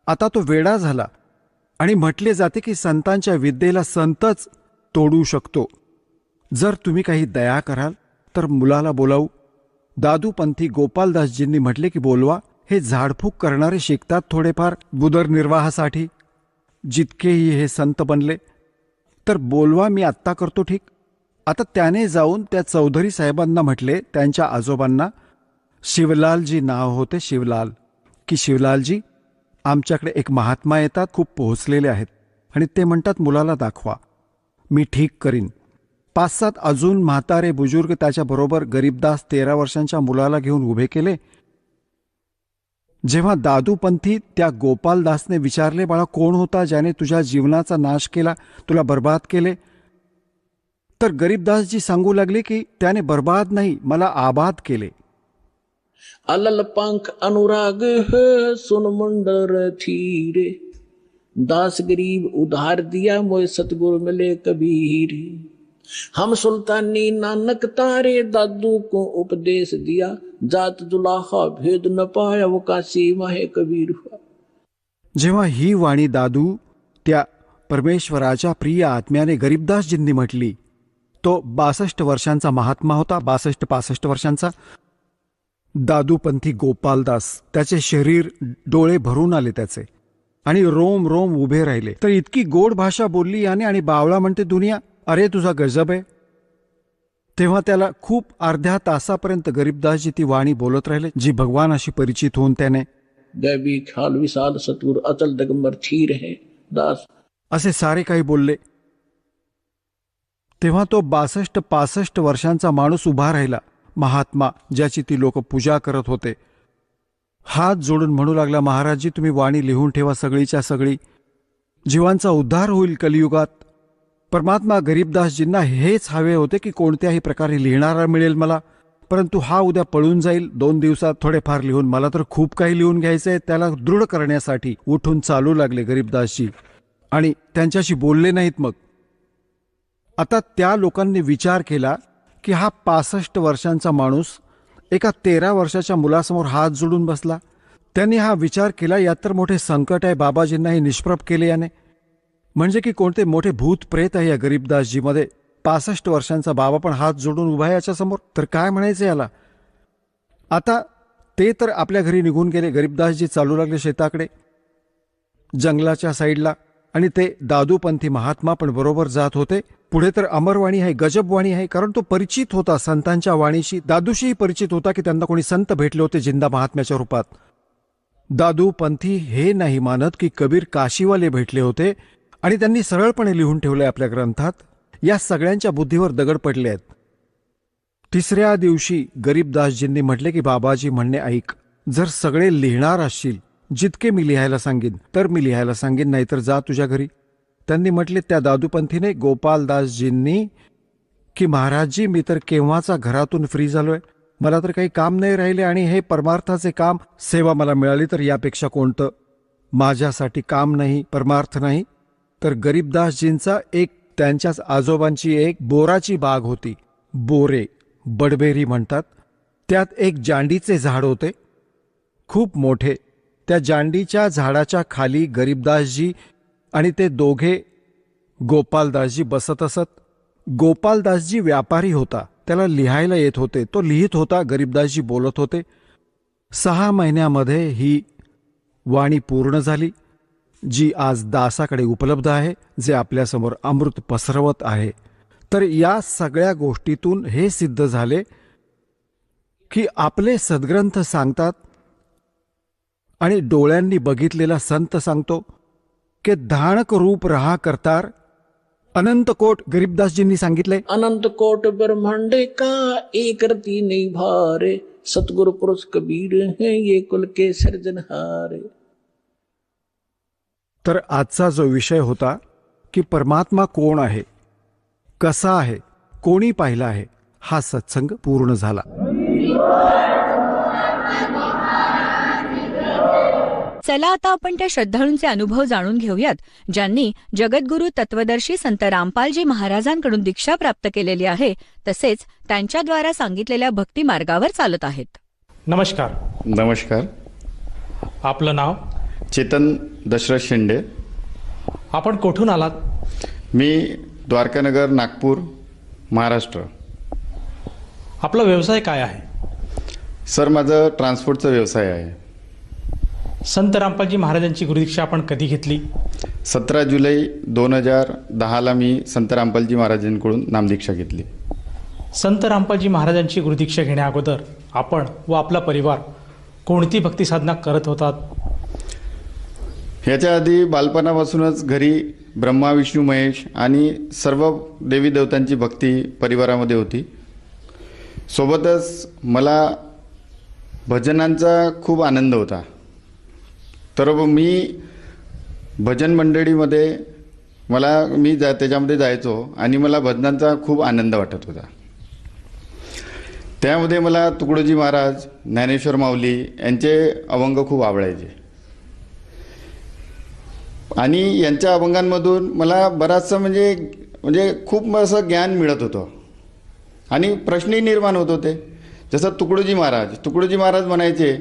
आता तो वेडा झाला. आणि म्हटले जाते की संतांच्या विद्येला संतच तोडू शकतो. जर तुम्ही काही दया कराल तर मुलाला बोलावू. दादूपंथी गोपालदासजींनी म्हटले की बोलवा. हे झाडफूक करणारे शिकतात थोडेफार उदरनिर्वाहासाठी, जितकेही हे संत बनले. तर बोलवा, मी आत्ता करतो. ठीक. आता त्याने जाऊन त्या चौधरी साहेबांना म्हटले, त्यांच्या आजोबांना, शिवलालजी नाव होते, शिवलाल, की शिवलालजी, आमच्याकडे एक महात्मा येतात, खूप पोहोचलेले आहेत, आणि ते म्हणतात मुलाला दाखवा, मी ठीक करीन. 5-7 अजून म्हातारे बुजुर्ग त्याच्याबरोबर गरीबदास 13 वर्षांच्या मुलाला घेऊन उभे केले. जेव्हा दादूपंथी त्या गोपालदासने विचारले, बाळा कोण होता ज्याने तुझ्या जीवनाचा नाश केला, तुला बर्बाद केले, तर गरीबदासजी सांगू लागले की त्याने बर्बाद नाही, मला आबाद केले. अलल पंख अनुराग है सुन मुंडर थीरे, दास गरीब उधार दिया मोय सतगुरु मिले कबीर. हम सुल्तानी नानक तारे, दादू को उपदेश दिया, जात जुलाहा भेद न पाया, वो काशी माहे कबीर हुआ. जेव्हा ही वाणी दादू त्या परमेश्वराच्या प्रिय आत्म्याने गरीबदासजींनी म्हटली, तो 62 वर्षांचा महात्मा होता, 62-65 वर्षांचा. दादूपंथी गोपालदास, त्याचे शरीर, डोळे भरून आले त्याचे, आणि रोम रोम उभे राहिले. तर इतकी गोड भाषा बोलली याने, आणि बावळा म्हणते दुनिया, अरे तुझा गजब आहे. तेव्हा त्याला खूप अर्ध्या तासापर्यंत गरीबदासजी ती वाणी बोलत राहिले, जी भगवानाशी परिचित होऊन त्याने दैवी ख्याल विशाल सतगुरु अचल दिगंबर थीर है दास, असे सारे काही बोलले. तेव्हा तो 62-65 वर्षांचा माणूस उभा राहिला, महात्मा, ज्याची ती लोक पूजा करत होते. हात जोडून म्हणू लागला, महाराजजी तुम्ही वाणी लिहून ठेवा, सगळीच्या सगळी, जीवांचा उद्धार होईल कलियुगात. परमात्मा गरीबदासजींना हेच हवे होते की कोणत्याही प्रकारे लिहिणारा मिळेल मला, परंतु हा उद्या पळून जाईल, 2 दिवसात थोडेफार लिहून, मला तर खूप काही लिहून घ्यायचंय. त्याला दृढ करण्यासाठी उठून चालू लागले गरीबदासजी, आणि त्यांच्याशी बोलले नाहीत. मग आता त्या लोकांनी विचार केला की हा 65 वर्षांचा माणूस एका 13 वर्षाच्या मुलासमोर हात जोडून बसला. त्यांनी हा विचार केला, यात तर मोठे संकट आहे, बाबाजींना हे निष्प्रभ केले याने, म्हणजे की कोणते मोठे भूत प्रेत आहे या गरीबदासजीमध्ये. 65 वर्षांचा बाबा पण हात जोडून उभा आहे याच्यासमोर, तर काय म्हणायचं याला. आता ते तर आपल्या घरी निघून गेले. गरीबदासजी चालू लागले शेताकडे, जंगलाच्या साईडला, आणि ते दादूपंथी महात्मा पण बरोबर जात होते. पुढे तर अमरवाणी आहे, गजबवाणी आहे, कारण तो परिचित होता संतांच्या वाणीशी. दादूशीही परिचित होता की त्यांना कोणी संत भेटले होते जिंदा महात्म्याच्या रूपात. दादूपंथी हे नाही मानत की कबीर काशीवाले भेटले होते, आणि त्यांनी सरळपणे लिहून ठेवले आपल्या ग्रंथात. या सगळ्यांच्या बुद्धीवर दगड पडले आहेत. 3ऱ्या दिवशी गरीबदासजींनी म्हटले की बाबाजी म्हणणे ऐक, जर सगळे लिहिणार असशील, जितके मी लिहायला सांगेन तर मी लिहायला सांगेन, नाहीतर जा तुझ्या घरी. त्यांनी म्हटले त्या दादूपंथीने गोपालदासजींनी की महाराजजी मी तर केव्हाचा घरातून फ्री झालोय, मला तर काही काम नाही राहिले, आणि हे परमार्थाचे काम, सेवा मला मिळाली तर यापेक्षा कोणतं माझ्यासाठी काम नाही, परमार्थ नाही. तर गरीबदासजींचा एक, त्यांच्याच आजोबांची एक बोराची बाग होती, बोरे, बडबेरी म्हणतात. त्यात एक जांडीचे झाड होते, खूप मोठे. त्या जांडीच्या झाडाच्या खाली गरीबदासजी आणि ते दोघे गोपालदासजी बसत असत. गोपालदासजी व्यापारी होता, त्याला लिहायला येत होते, तो लिहित होता, गरीबदासजी बोलत होते. 6 महिन्यामध्ये ही वाणी पूर्ण झाली, जी आज दासाकडे उपलब्ध आहे, जे आपल्यासमोर अमृत पसरवत आहे. तर या सगळ्या गोष्टीतून हे सिद्ध झाले की आपले सद्ग्रंथ सांगतात, आणि डोळ्यांनी बघितलेला संत सांगतो की धाणक रूप रहा करतार अनंत कोट. गरीबदासजींनी सांगितले, अनंत कोट ब्रह्मांड का एक रति नहीं भारे, सतगुरु पुरुष कबीर है ये कुल के सर्जनहारे. तर आजचा जो विषय होता की परमात्मा कोण आहे, कसा आहे, कोणी पाहिला आहे, हा सत्संग पूर्ण झाला. चला आता आपण त्या श्रद्धाळूंचे अनुभव जाणून घेऊयात, ज्यांनी जगद्गुरू तत्वदर्शी संत रामपालजी महाराजांकडून दीक्षा प्राप्त केलेली आहे, तसेच त्यांच्याद्वारा सांगितलेल्या भक्ती मार्गावर चालत आहेत. नमस्कार. नमस्कार. आपलं नाव? चेतन दशरथ शेंडे. आपण कोठून आलात? मी द्वारकानगर, नागपूर, महाराष्ट्र. आपला व्यवसाय काय आहे? सर, माझं ट्रान्सपोर्टचा व्यवसाय आहे. संत रामपालजी महाराजांची गुरुदीक्षा आपण कधी घेतली? 17 जुलै 2010ला मी संत रामपालजी महाराजांकडून नामदीक्षा घेतली. संत रामपालजी महाराजांची गुरुदीक्षा घेण्या अगोदर आपण व आपला परिवार कोणती भक्ती साधना करत होतात? ह्याच्या आधी बालपणापासूनच घरी ब्रह्मा विष्णू महेश आणि सर्व देवी देवतांची भक्ती परिवारामध्ये होती. सोबतच मला भजनांचा खूप आनंद होता. तर मी भजन मंडळीमध्ये मी त्याच्यामध्ये जायचो आणि मला भजनांचा खूप आनंद वाटत होता. त्यामध्ये मला तुकडोजी महाराज, ज्ञानेश्वर माऊली यांचे अभंग खूप आवडायचे आणि यांच्या अभंगांमधून मला बराचसा म्हणजे खूप असं ज्ञान मिळत होतं आणि प्रश्नही निर्माण होत होते. जसं तुकडोजी महाराज म्हणायचे,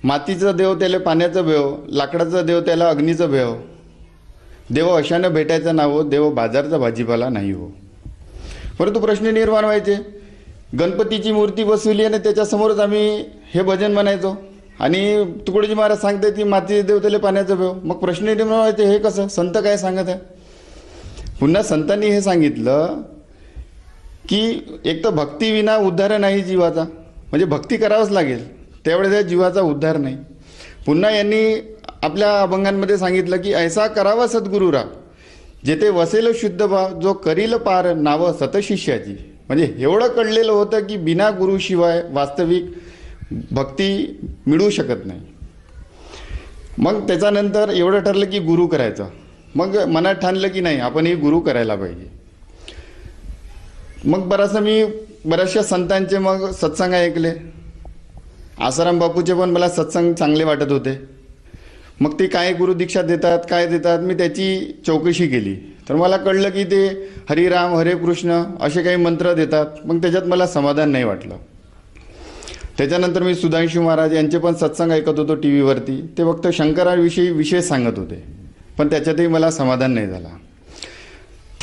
मातीचा देव त्याला पाण्याचं भेव, लाकडाचा देव त्याला अग्नीचं भेव, देव अशानं भेटायचं नाव, देव बाजारचा भाजीपाला नाही हो. परंतु प्रश्न निर्माण व्हायचे. गणपतीची मूर्ती बसवली आणि त्याच्यासमोरच आम्ही हे भजन म्हणायचो आणि तुकडोजी महाराज सांगते की मातीचे देव त्याला पाण्याचं भेव. मग प्रश्न निर्माण व्हायचे, हे कसं, संत काय सांगत आहे? पुन्हा संतांनी हे सांगितलं की एक तर भक्तीविना उद्धार नाही जीवाचा, म्हणजे भक्ती करावंच लागेल, त्यावेळेस त्या जीवाचा उद्धार नाही. पुन्हा यांनी आपल्या अभंगांमध्ये सांगितलं की ऐसा करावा सद्गुरुरा, जेथे वसेल शुद्ध भाव, जो करील पार नाव सतशिष्याची. म्हणजे एवढं कळलेलं होतं की बिना गुरुशिवाय वास्तविक भक्ती मिळू शकत नाही. मग त्याच्यानंतर एवढं ठरलं की गुरु करायचं. मग मनात ठाणलं की नाही, आपण हे गुरु करायला पाहिजे. मग बऱ्याचशा संतांचे मग सत्संग ऐकले. आसाराम बापूचे पण मला सत्संग चांगले वाटत होते. मग ते काय गुरुदीक्षा देतात, काय देतात, मी त्याची चौकशी केली. तर मला कळलं की ते हरिराम हरे कृष्ण असे काही मंत्र देतात. मग त्याच्यात मला समाधान नाही वाटलं. त्याच्यानंतर मी सुधांशू महाराज यांचे पण सत्संग ऐकत होतो टी व्हीवरती. ते फक्त शंकराविषयी विशेष सांगत होते, पण त्याच्यातही मला समाधान नाही झाला.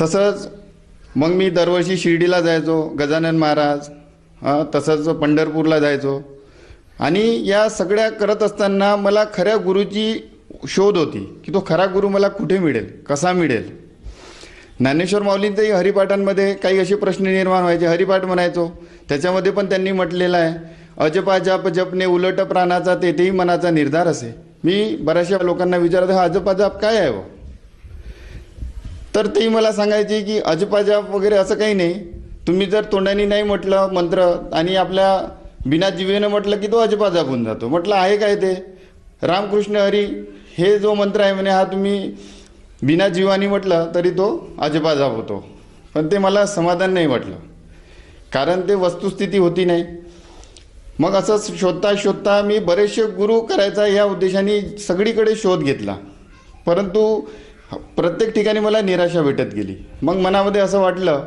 तसंच मग मी दरवर्षी शिर्डीला जायचो, गजानन महाराज, तसंच पंढरपूरला जायचो. आणि या सगळ्या करत असताना मला खऱ्या गुरुची शोध होती की तो खरा गुरु मला कुठे मिळेल, कसा मिळेल. ज्ञानेश्वर माऊलींच्याही हरिपाठांमध्ये काही असे प्रश्न निर्माण व्हायचे. हरिपाठ म्हणायचो, त्याच्यामध्ये पण त्यांनी म्हटलेलं आहे, अजपा जाप जपणे उलट प्राणाचा, तेथेही मनाचा निर्धार असे. मी बऱ्याचशा लोकांना विचारतो, हा अजपा जाप काय आहे हो? तर तेही मला सांगायचे की अजपा जाप वगैरे असं काही नाही. तुम्ही जर तोंडाने नाही म्हटलं मंत्र आणि आपल्या बिना जिवेनं म्हटलं की तो अजपा जाप होऊन जातो. म्हटलं आहे काय ते? रामकृष्ण हरी हे जो मंत्र आहे म्हणे, हा तुम्ही बिना जीवानी म्हटलं तरी तो अजपा जाप होतो. पण ते मला समाधान नाही वाटलं, कारण ते वस्तुस्थिती होती नाही. मग असं शोधता मी बरेचसे गुरु करायचा या उद्देशाने सगळीकडे शोध घेतला, परंतु प्रत्येक ठिकाणी मला निराशा भेटत गेली. मग मनामध्ये असं वाटलं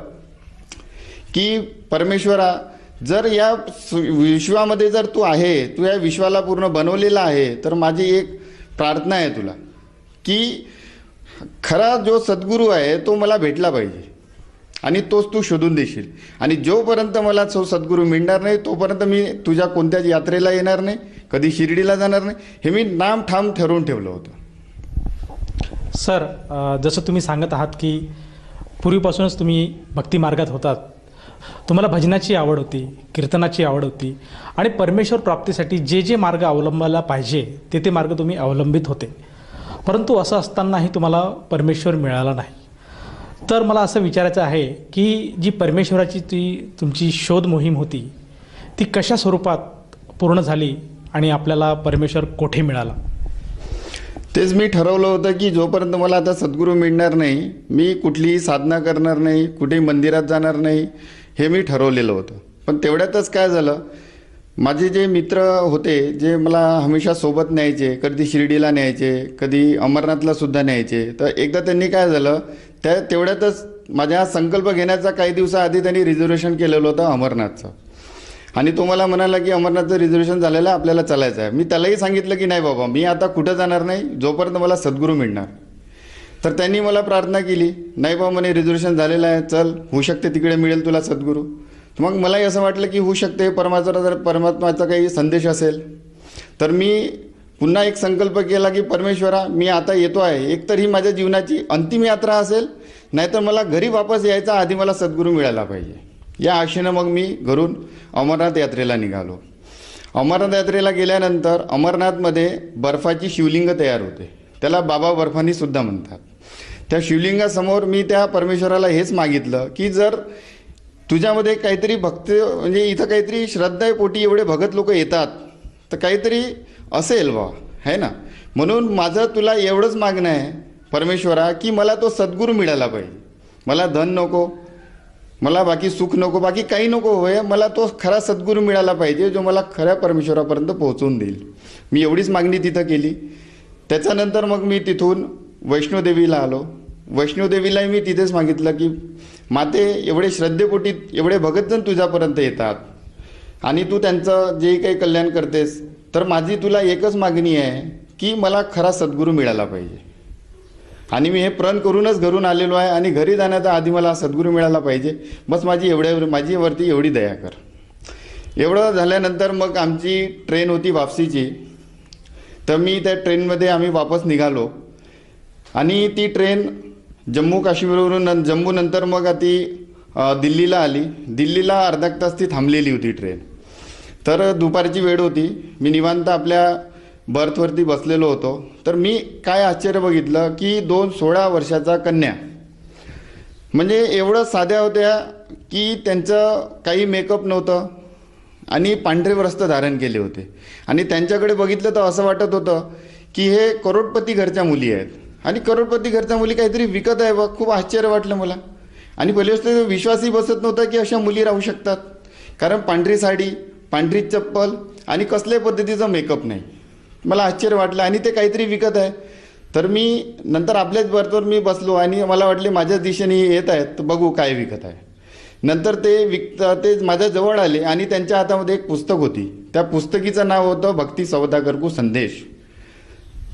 की परमेश्वरा, जर या विश्वामध्ये जर तू आहे, तू या विश्वाला पूर्ण बनवलेला आहे, तर माझी एक प्रार्थना आहे तुला की खरा जो सद्गुरू आहे तो मला भेटला पाहिजे आणि तोच तू शोधून देशील. आणि जोपर्यंत मला तो सद्गुरू मिळणार नाही तोपर्यंत मी तुझ्या कोणत्याच यात्रेला येणार नाही, कधी शिर्डीला जाणार नाही, हे मी नाम ठाम ठरवून ठेवलं होतं. सर, जसं तुम्ही सांगत आहात की पूर्वीपासूनच तुम्ही भक्ती मार्गात होतात, तुम्हाला भजनाची आवड होती, कीर्तनाची आवड होती आणि परमेश्वर प्राप्तीसाठी जे जे मार्ग अवलंबायला पाहिजे ते मार्ग तुम्ही अवलंबित होते. परंतु असं असतानाही तुम्हाला परमेश्वर मिळाला नाही. तर मला असं विचारायचं आहे की जी परमेश्वराची तुमची शोध मोहीम होती ती कशा स्वरूपात पूर्ण झाली आणि आपल्याला परमेश्वर कोठे मिळाला? तेच मी ठरवलं होतं की जोपर्यंत मला आता सद्गुरू मिळणार नाही, मी कुठलीही साधना करणार नाही, कुठेही मंदिरात जाणार नाही, हे मी ठरवलेलं होतं. पण तेवढ्यातच काय झालं, माझे जे मित्र होते जे मला हमेशा सोबत न्यायचे, कधी शिर्डीला न्यायचे, कधी अमरनाथला सुद्धा न्यायचे. तर एकदा त्यांनी काय झालं, तेवढ्यातच माझ्या संकल्प घेण्याचा काही दिवसाआधी त्यांनी रिझर्वेशन केलेलं होतं अमरनाथचं. आणि तो मला म्हणाला की अमरनाथचं रिझर्वेशन झालेलं आहे, आपल्याला चालायचं आहे. मी त्यालाही सांगितलं की नाही बाबा, मी आता कुठं जाणार नाही जोपर्यंत मला सद्गुरू मिळणार. तर त्यांनी मला प्रार्थना केली, नाही बाबा म्हणे रिझर्वेशन झालेलं आहे, चल, होऊ शकते तिकडे मिळेल तुला सद्गुरू. मग मलाही असं वाटलं की होऊ शकते, परमात्माचा काही संदेश असेल. तर मी पुन्हा एक संकल्प केला की परमेश्वरा, मी आता येतो आहे, एकतर ही माझ्या जीवनाची अंतिम यात्रा असेल, नाहीतर मला घरी वापस यायचा आधी मला सद्गुरू मिळायला पाहिजे. या आशेनं मग मी घरून अमरनाथ यात्रेला निघालो. अमरनाथ यात्रेला गेल्यानंतर अमरनाथमध्ये बर्फाची शिवलिंग तयार होते, त्याला बाबा बर्फानी सुद्धा म्हणतात. त्या शिवलिंगासमोर मी त्या परमेश्वराला हेच मागितलं की जर तुझ्यामध्ये काहीतरी भक्त, म्हणजे इथं काहीतरी श्रद्धापोटी एवढे भगत लोक येतात तर काहीतरी असेल बा, है ना. म्हणून माझं तुला एवढंच मागणं आहे परमेश्वरा की मला तो सद्गुरू मिळाला पाहिजे. मला धन नको, मला बाकी सुख नको, बाकी काही नको होय, मला तो खरा सद्गुरू मिळाला पाहिजे जो मला खऱ्या परमेश्वरापर्यंत पोहोचवून देईल. मी एवढीच मागणी तिथं केली. त्याच्यानंतर मग मी तिथून वैष्णोदेवीला आलो. वैष्णोदेवीलाही मी तिथेच मागितलं की माते एवढे श्रद्धेपोटी एवढे भगतजन तुझ्यापर्यंत येतात आणि तू त्यांचं जे काही कल्याण करतेस, तर माझी तुला एकच मागणी आहे की मला खरा सद्गुरू मिळाला पाहिजे. आणि मी हे प्रण करूनच घरून आलेलो आहे आणि घरी जाण्याच्या आधी मला सद्गुरू मिळाला पाहिजे. बस माझीवरती एवढी दया कर. एवढं झाल्यानंतर मग आमची ट्रेन होती वापसीची, तर मी त्या ट्रेनमध्ये आम्ही वापस निघालो आणि ती ट्रेन जम्मू काश्मीरवरून जम्मूनंतर मग ती दिल्लीला आली. दिल्लीला अर्धा तास ती थांबलेली होती ट्रेन. तर दुपारची वेळ होती, मी निवांत आपल्या बर्थवरती बसलेलो होतो. तर मी काय आश्चर्य बघितलं की 16 वर्षाचा कन्या, म्हणजे एवढं साध्या होत्या की त्यांचं काही मेकअप नव्हतं आणि पांढरे वस्त्र धारण केले होते. आणि त्यांच्याकडे बघितलं तर असं वाटत होतं की हे करोडपती घरच्या मुली आहेत आणि करोडपती घरच्या मुली काहीतरी विकत आहे बघ. खूप आश्चर्य वाटलं मला. आणि पहिली गोष्ट विश्वासही बसत नव्हता की अशा मुली राहू शकतात, कारण पांढरी साडी, पांढरी चप्पल आणि कसल्याही पद्धतीचा मेकअप नाही. मला आश्चर्य वाटलं आणि ते काहीतरी विकत आहे. तर मी नंतर आपल्याच बर्थवर मी बसलो आणि मला वाटले माझ्याच दिशेने येत आहेत, तर बघू काय विकत आहे. नंतर ते माझ्या जवळ आले आणि त्यांच्या हातामध्ये एक पुस्तक होती. त्या पुस्तकीचं नाव होतं भक्ती सौदागर को संदेश.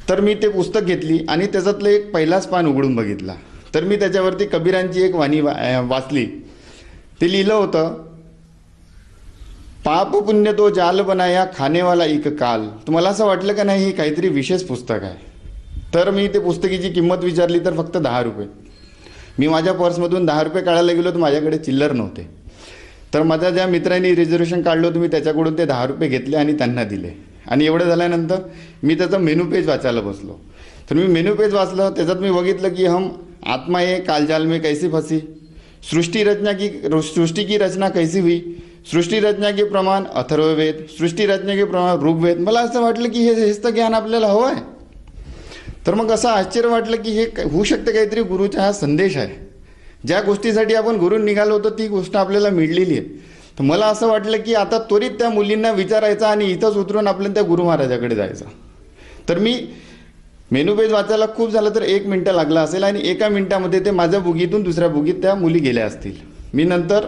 तर मी ते पुस्तक घेतली आणि त्याच्यातलं एक पहिलाच पान उघडून बघितला. तर मी त्याच्यावरती कबीरांची एक वाणी वाचली. ते लिहिलं होतं, पाप पुण्य तो जाल बनाया खानेवाला एक काल. तुम्हाला असं वाटलं का नाही ही काहीतरी विशेष पुस्तक आहे. तर मी ते पुस्तकीची किंमत विचारली तर फक्त 10 रुपये. मी माझ्या पर्समधून 10 रुपये काढायला गेलो तर माझ्याकडे चिल्लर नव्हते. तर माझ्या ज्या मित्रांनी रिझर्वेशन काढलं होतं मी त्याच्याकडून ते 10 रुपये घेतले आणि त्यांना दिले. आणि एवढं झाल्यानंतर मी त्याचं मेनू पेज वाचायला बसलो. तर मी मेनू पेज वाचलं, त्याच्यात मी बघितलं की हम आत्मा ये कालजाल में कैसी फंसी, सृष्टि की रचना कैसी हुई, सृष्टि रचना के प्रमाण अथर्ववेद, सृष्टि रचना के प्रमाण ऋग्वेद. मला असं वाटलं की हेच तर ज्ञान आपल्याला हवं आहे. तर मग असं आश्चर्य वाटलं की हे होऊ शकतं काहीतरी गुरुचा हा संदेश आहे. ज्या गोष्टीसाठी आपण घरून निघालो होतो ती गोष्ट आपल्याला मिळलेली आहे. तर मला असं वाटलं की आता त्वरित त्या मुलींना विचारायचं आणि इथंच उतरून आपल्याला त्या गुरु महाराजाकडे जायचं. तर मी मेनू पेज वाचायला खूप झालं तर 1 मिनटं लागला असेल आणि 1 मिनिटामध्ये ते माझ्या बुगीतून दुसऱ्या बुगीत त्या मुली गेल्या असतील. मी नंतर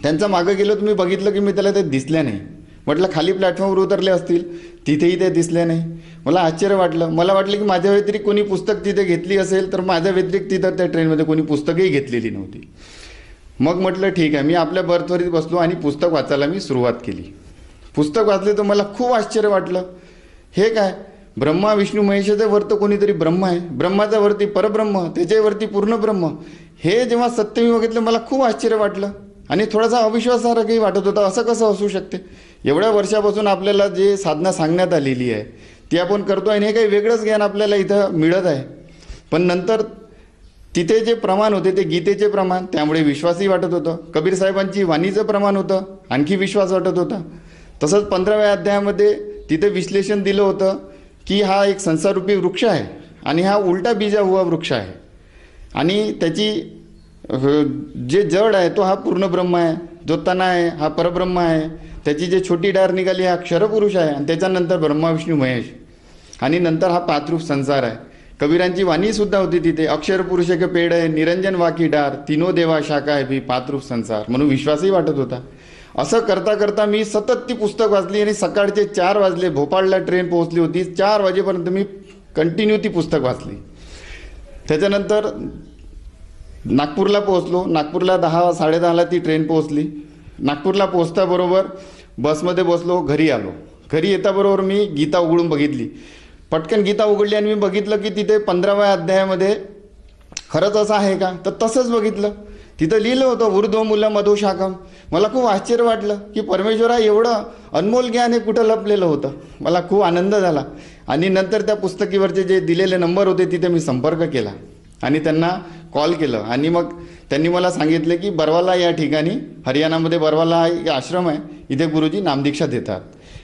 त्यांच्या मागं गेलो तर मी बघितलं की मी त्याला ते दिसल्या नाही. म्हटलं खाली प्लॅटफॉर्मवर उतरले असतील, तिथेही ते दिसले नाही. मला आश्चर्य वाटलं. मला वाटलं की माझ्या व्यतिरिक्त कोणी पुस्तक तिथे घेतली असेल, तर माझ्या व्यतिरिक्त तिथं त्या ट्रेनमध्ये कोणी पुस्तकही घेतलेली नव्हती. मग म्हटलं ठीक आहे, मी आपल्या बर्थवरती बसलो आणि पुस्तक वाचायला मी सुरुवात केली. पुस्तक वाचले तर मला खूप आश्चर्य वाटलं. हे काय, ब्रह्मा विष्णू महेशाच्या वरती कोणीतरी ब्रह्म आहे, ब्रह्माच्या वरती परब्रह्म, त्याच्यावरती पूर्ण ब्रह्म. हे जेव्हा सत्य मी बघितलं मला खूप आश्चर्य वाटलं आणि थोडासा अविश्वासारखंही वाटत होता. असं कसं असू शकते? एवढ्या वर्षापासून आपल्याला जे साधना सांगण्यात आलेली आहे ती आपण करतो आणि हे काही वेगळंच ज्ञान आपल्याला इथं मिळत आहे. पण नंतर तिथे जे प्रमाण होते ते गीतेचे प्रमाण, त्यामुळे विश्वासही वाटत होतं. कबीर साहेबांची वाणीचं प्रमाण होतं, आणखी विश्वास वाटत होता. तसंच 15व्या अध्यायामध्ये तिथे विश्लेषण दिलं होतं की हा एक संसाररूपी वृक्ष आहे आणि हा उलटा बीजा हुआ वृक्ष आहे आणि त्याची जे जड आहे तो हा पूर्ण ब्रह्म आहे, जो तना आहे हा परब्रह्म आहे, त्याची जे छोटी डार निघाली हा क्षरपुरुष आहे आणि त्याच्यानंतर ब्रह्मा विष्णू महेश आणि नंतर हा पाचरूप संसार आहे. कबीरांची वाणी सुद्धा होती तिथे, अक्षर पुरुष के पेड़ आहे, निरंजन वाकी डार, तीनो देवा शाखा आहे भी पाचरूप संसार, म्हणून विश्वासही वाटत होता. असं करता करता मी सतत ती पुस्तक वाचली आणि सकाळचे 4 वाजले, भोपाळला ट्रेन पोहोचली होती. 4 वाजेपर्यंत मी कंटिन्यू ती पुस्तक वाचली. त्याच्यानंतर नागपूरला पोहोचलो. नागपूरला 10-10:30ला ती ट्रेन पोहोचली. नागपूरला पोहोचताबरोबर बसमध्ये बसलो, घरी आलो. घरी येताबरोबर मी गीता उघडून बघितली. पटकन गीता उघडली आणि मी बघितलं की तिथे 15व्या अध्यायामध्ये खरंच असं आहे का, तर तसंच बघितलं. तिथं लिहिलं होतं ऊर्ध्व मूलं मधुशाखम. मला खूप आश्चर्य वाटलं की परमेश्वरा एवढं अनमोल ज्ञान हे कुठं लपलेलं होतं. मला खूप आनंद झाला आणि नंतर त्या पुस्तकीवरचे जे दिलेले नंबर होते तिथे मी संपर्क केला आणि त्यांना कॉल केलं आणि मग त्यांनी मला सांगितले की बरवाला या ठिकाणी हरियाणामध्ये बरवाला एक आश्रम आहे, इथे गुरुजी नामदीक्षा देतात.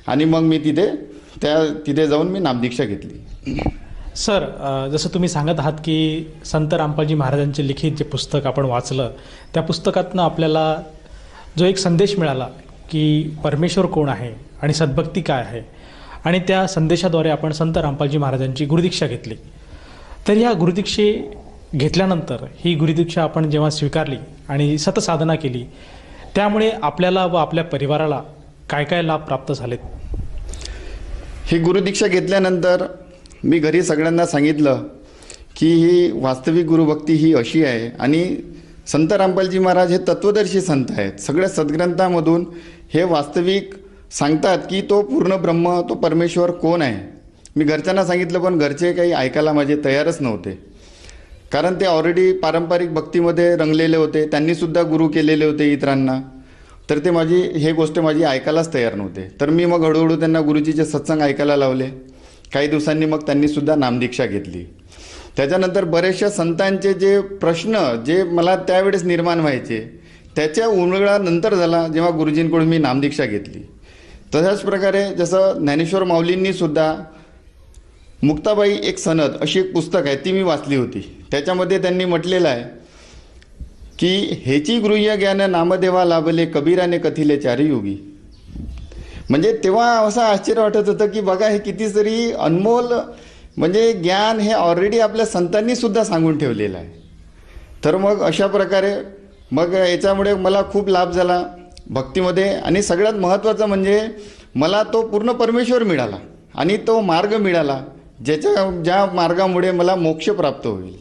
आणि मग मी तिथे जाऊन मी नामदीक्षा घेतली. सर, जसं तुम्ही सांगत आहात की संत रामपालजी महाराजांचे लिखित जे पुस्तक आपण वाचलं, त्या पुस्तकातनं आपल्याला जो एक संदेश मिळाला की परमेश्वर कोण आहे आणि सद्भक्ती काय आहे, आणि त्या संदेशाद्वारे आपण संत रामपालजी महाराजांची गुरुदीक्षा घेतली. तर ह्या गुरुदीक्षे घेतल्यानंतर ही गुरुदीक्षा आपण जेव्हा स्वीकारली आणि सतसाधना केली, त्यामुळे आपल्याला व आपल्या परिवाराला काय काय लाभ प्राप्त झालेत? ही गुरुदीक्षा घेतल्यानंतर मी घरी सगळ्यांना सांगितलं की ही वास्तविक गुरुभक्ती ही अशी आहे आणि संत रामपालजी महाराज हे तत्वदर्शी संत आहेत. सगळ्या सद्ग्रंथामधून हे वास्तविक सांगतात की तो पूर्ण ब्रह्म, तो परमेश्वर कोण आहे. मी घरच्यांना सांगितलं पण घरचे काही ऐकायला माझे तयारच नव्हते, कारण ते ऑलरेडी पारंपरिक भक्तीमध्ये रंगलेले होते, त्यांनीसुद्धा गुरु केलेले होते इतरांना. तर ते हे गोष्ट माझी ऐकायलाच तयार नव्हते. तर मी मग हळूहळू त्यांना गुरुजीचे सत्संग ऐकायला लावले. काही दिवसांनी मग त्यांनी सुद्धा नामदीक्षा घेतली. त्याच्यानंतर बरेचशा संतांचे जे प्रश्न जे मला त्यावेळेस निर्माण व्हायचे त्याच्या उलगडा झाला जेव्हा गुरुजींकडून मी नामदीक्षा घेतली. तशाच प्रकारे जसं ज्ञानेश्वर माऊलींनी सुद्धा मुक्ताबाई एक सनद अशी एक पुस्तक आहे, ती मी वाचली होती. त्याच्यामध्ये त्यांनी म्हटलेलं आहे की हेची गृह्य ज्ञान नामदेवा लाभले कबीराने कथिले चारी युगी. म्हणजे तेव्हा असं आश्चर्य वाटत होतं की बघा हे किती तरी अनमोल म्हणजे ज्ञान हे ऑलरेडी आपल्या संतांनी सुद्धा सांगून ठेवलेलं आहे. तर मग अशा प्रकारे मग याच्यामुळे मला खूप लाभ झाला भक्तीमध्ये. आणि सगळ्यात महत्त्वाचं म्हणजे मला तो पूर्ण परमेश्वर मिळाला आणि तो मार्ग मिळाला ज्या मार्गामुळे मला मोक्ष प्राप्त होईल.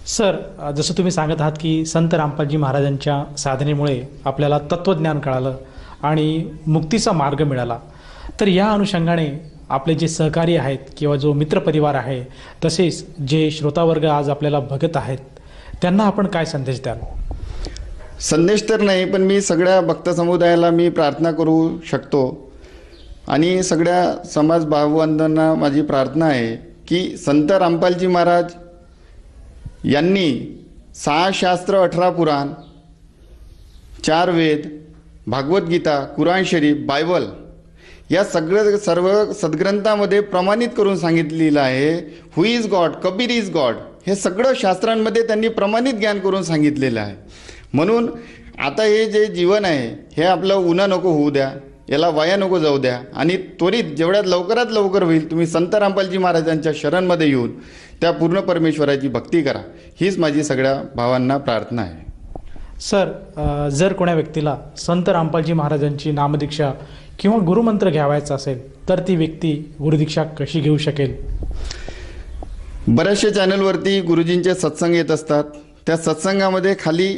सर, जसं तुम्ही सांगत आहात की संत रामपालजी महाराजांच्या साधनेमुळे आपल्याला तत्त्वज्ञान कळालं आणि मुक्तीचा मार्ग मिळाला. तर या अनुषंगाने आपले जे सहकारी आहेत किंवा जो मित्रपरिवार आहे, तसेच जे श्रोतावर्ग आज आपल्याला बघत आहेत, त्यांना आपण काय संदेश द्याल? संदेश तर नाही, पण मी सगळ्या भक्त समुदायाला मी प्रार्थना करू शकतो आणि सगळ्या समाज भावबंधांना माझी प्रार्थना आहे की संत रामपालजी महाराज यांनी 6 शास्त्र 18 पुराण, 4 वेद, भागवद्गीता, कुराण शरीफ, बायबल या सर्व सद्ग्रंथामध्ये प्रमाणित करून सांगितलेलं आहे. Who is God, Kabir is God, हे सगळं शास्त्रांमध्ये त्यांनी प्रमाणित ज्ञान करून सांगितलेलं आहे. म्हणून आता हे जे जीवन आहे हे आपलं उन्हा नको होऊ द्या, याला वाया नको जाऊ द्या आणि त्वरित जेवढ्यात लवकरात लवकर होईल तुम्ही संत रामपालजी महाराजांच्या शरणमध्ये येऊन त्या पूर्ण परमेश्वराची भक्ती करा, हीच माझी सगळ्या भावांना प्रार्थना आहे. सर, जर कोणा व्यक्तीला संत रामपालजी महाराजांची नामदीक्षा किंवा गुरुमंत्र घ्यावायचा असेल तर ती व्यक्ती गुरुदीक्षा कशी घेऊ शकेल? बऱ्याचशा चॅनलवरती गुरुजींचे सत्संग येत असतात. त्या सत्संगामध्ये खाली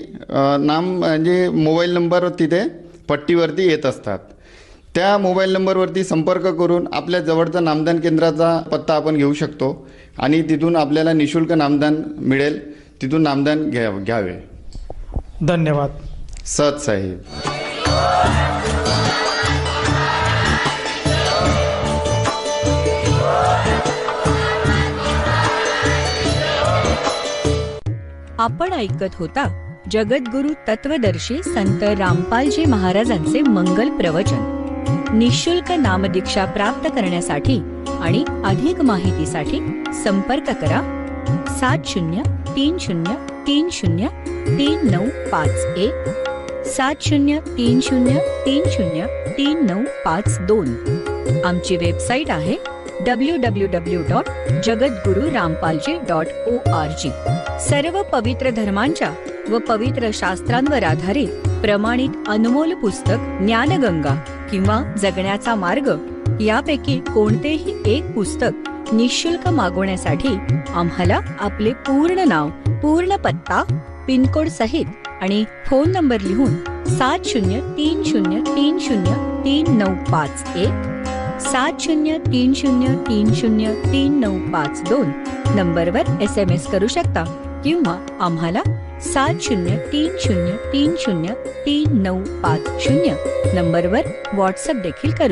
नाम म्हणजे मोबाईल नंबर तिथे पट्टीवरती येत असतात. त्या मोबाईल नंबरवरती संपर्क करून आपल्या जवळचा नामदान केंद्राचा पत्ता आपण घेऊ शकतो आणि तिथून आपल्याला निशुल्क नामदान मिळेल, तिथून नामदान घ्यावे. धन्यवाद. सत साहेब. आपण ऐकत होता जगद्गुरु तत्वदर्शी संत रामपालजी महाराजांचे मंगल प्रवचन. निशुल्क नामदीक्षा प्राप्त करण्यासाठी आणि अधिक माहितीसाठी संपर्क करा 7030303951 7030303952. आमची वेबसाईट आहे www.jagadgururampalji.org. सर्व पवित्र धर्मांच्या व पवित्र शास्त्रांवर आधारित प्रमाणित अनमोल पुस्तक ज्ञानगंगा किंवा जगण्याचा मार्ग यापैकी कोणतेही एक पुस्तक निशुल्क मागवण्यासाठी आम्हाला आपले पूर्ण नाव, पूर्ण पत्ता, पिनकोड सहित आणि फोन नंबर लिहून 7030303951 7030303952 नंबरवर SMS करू शकता किंवा आम्हाला 7030303950 नंबरवर व्हॉट्सअप देखील करू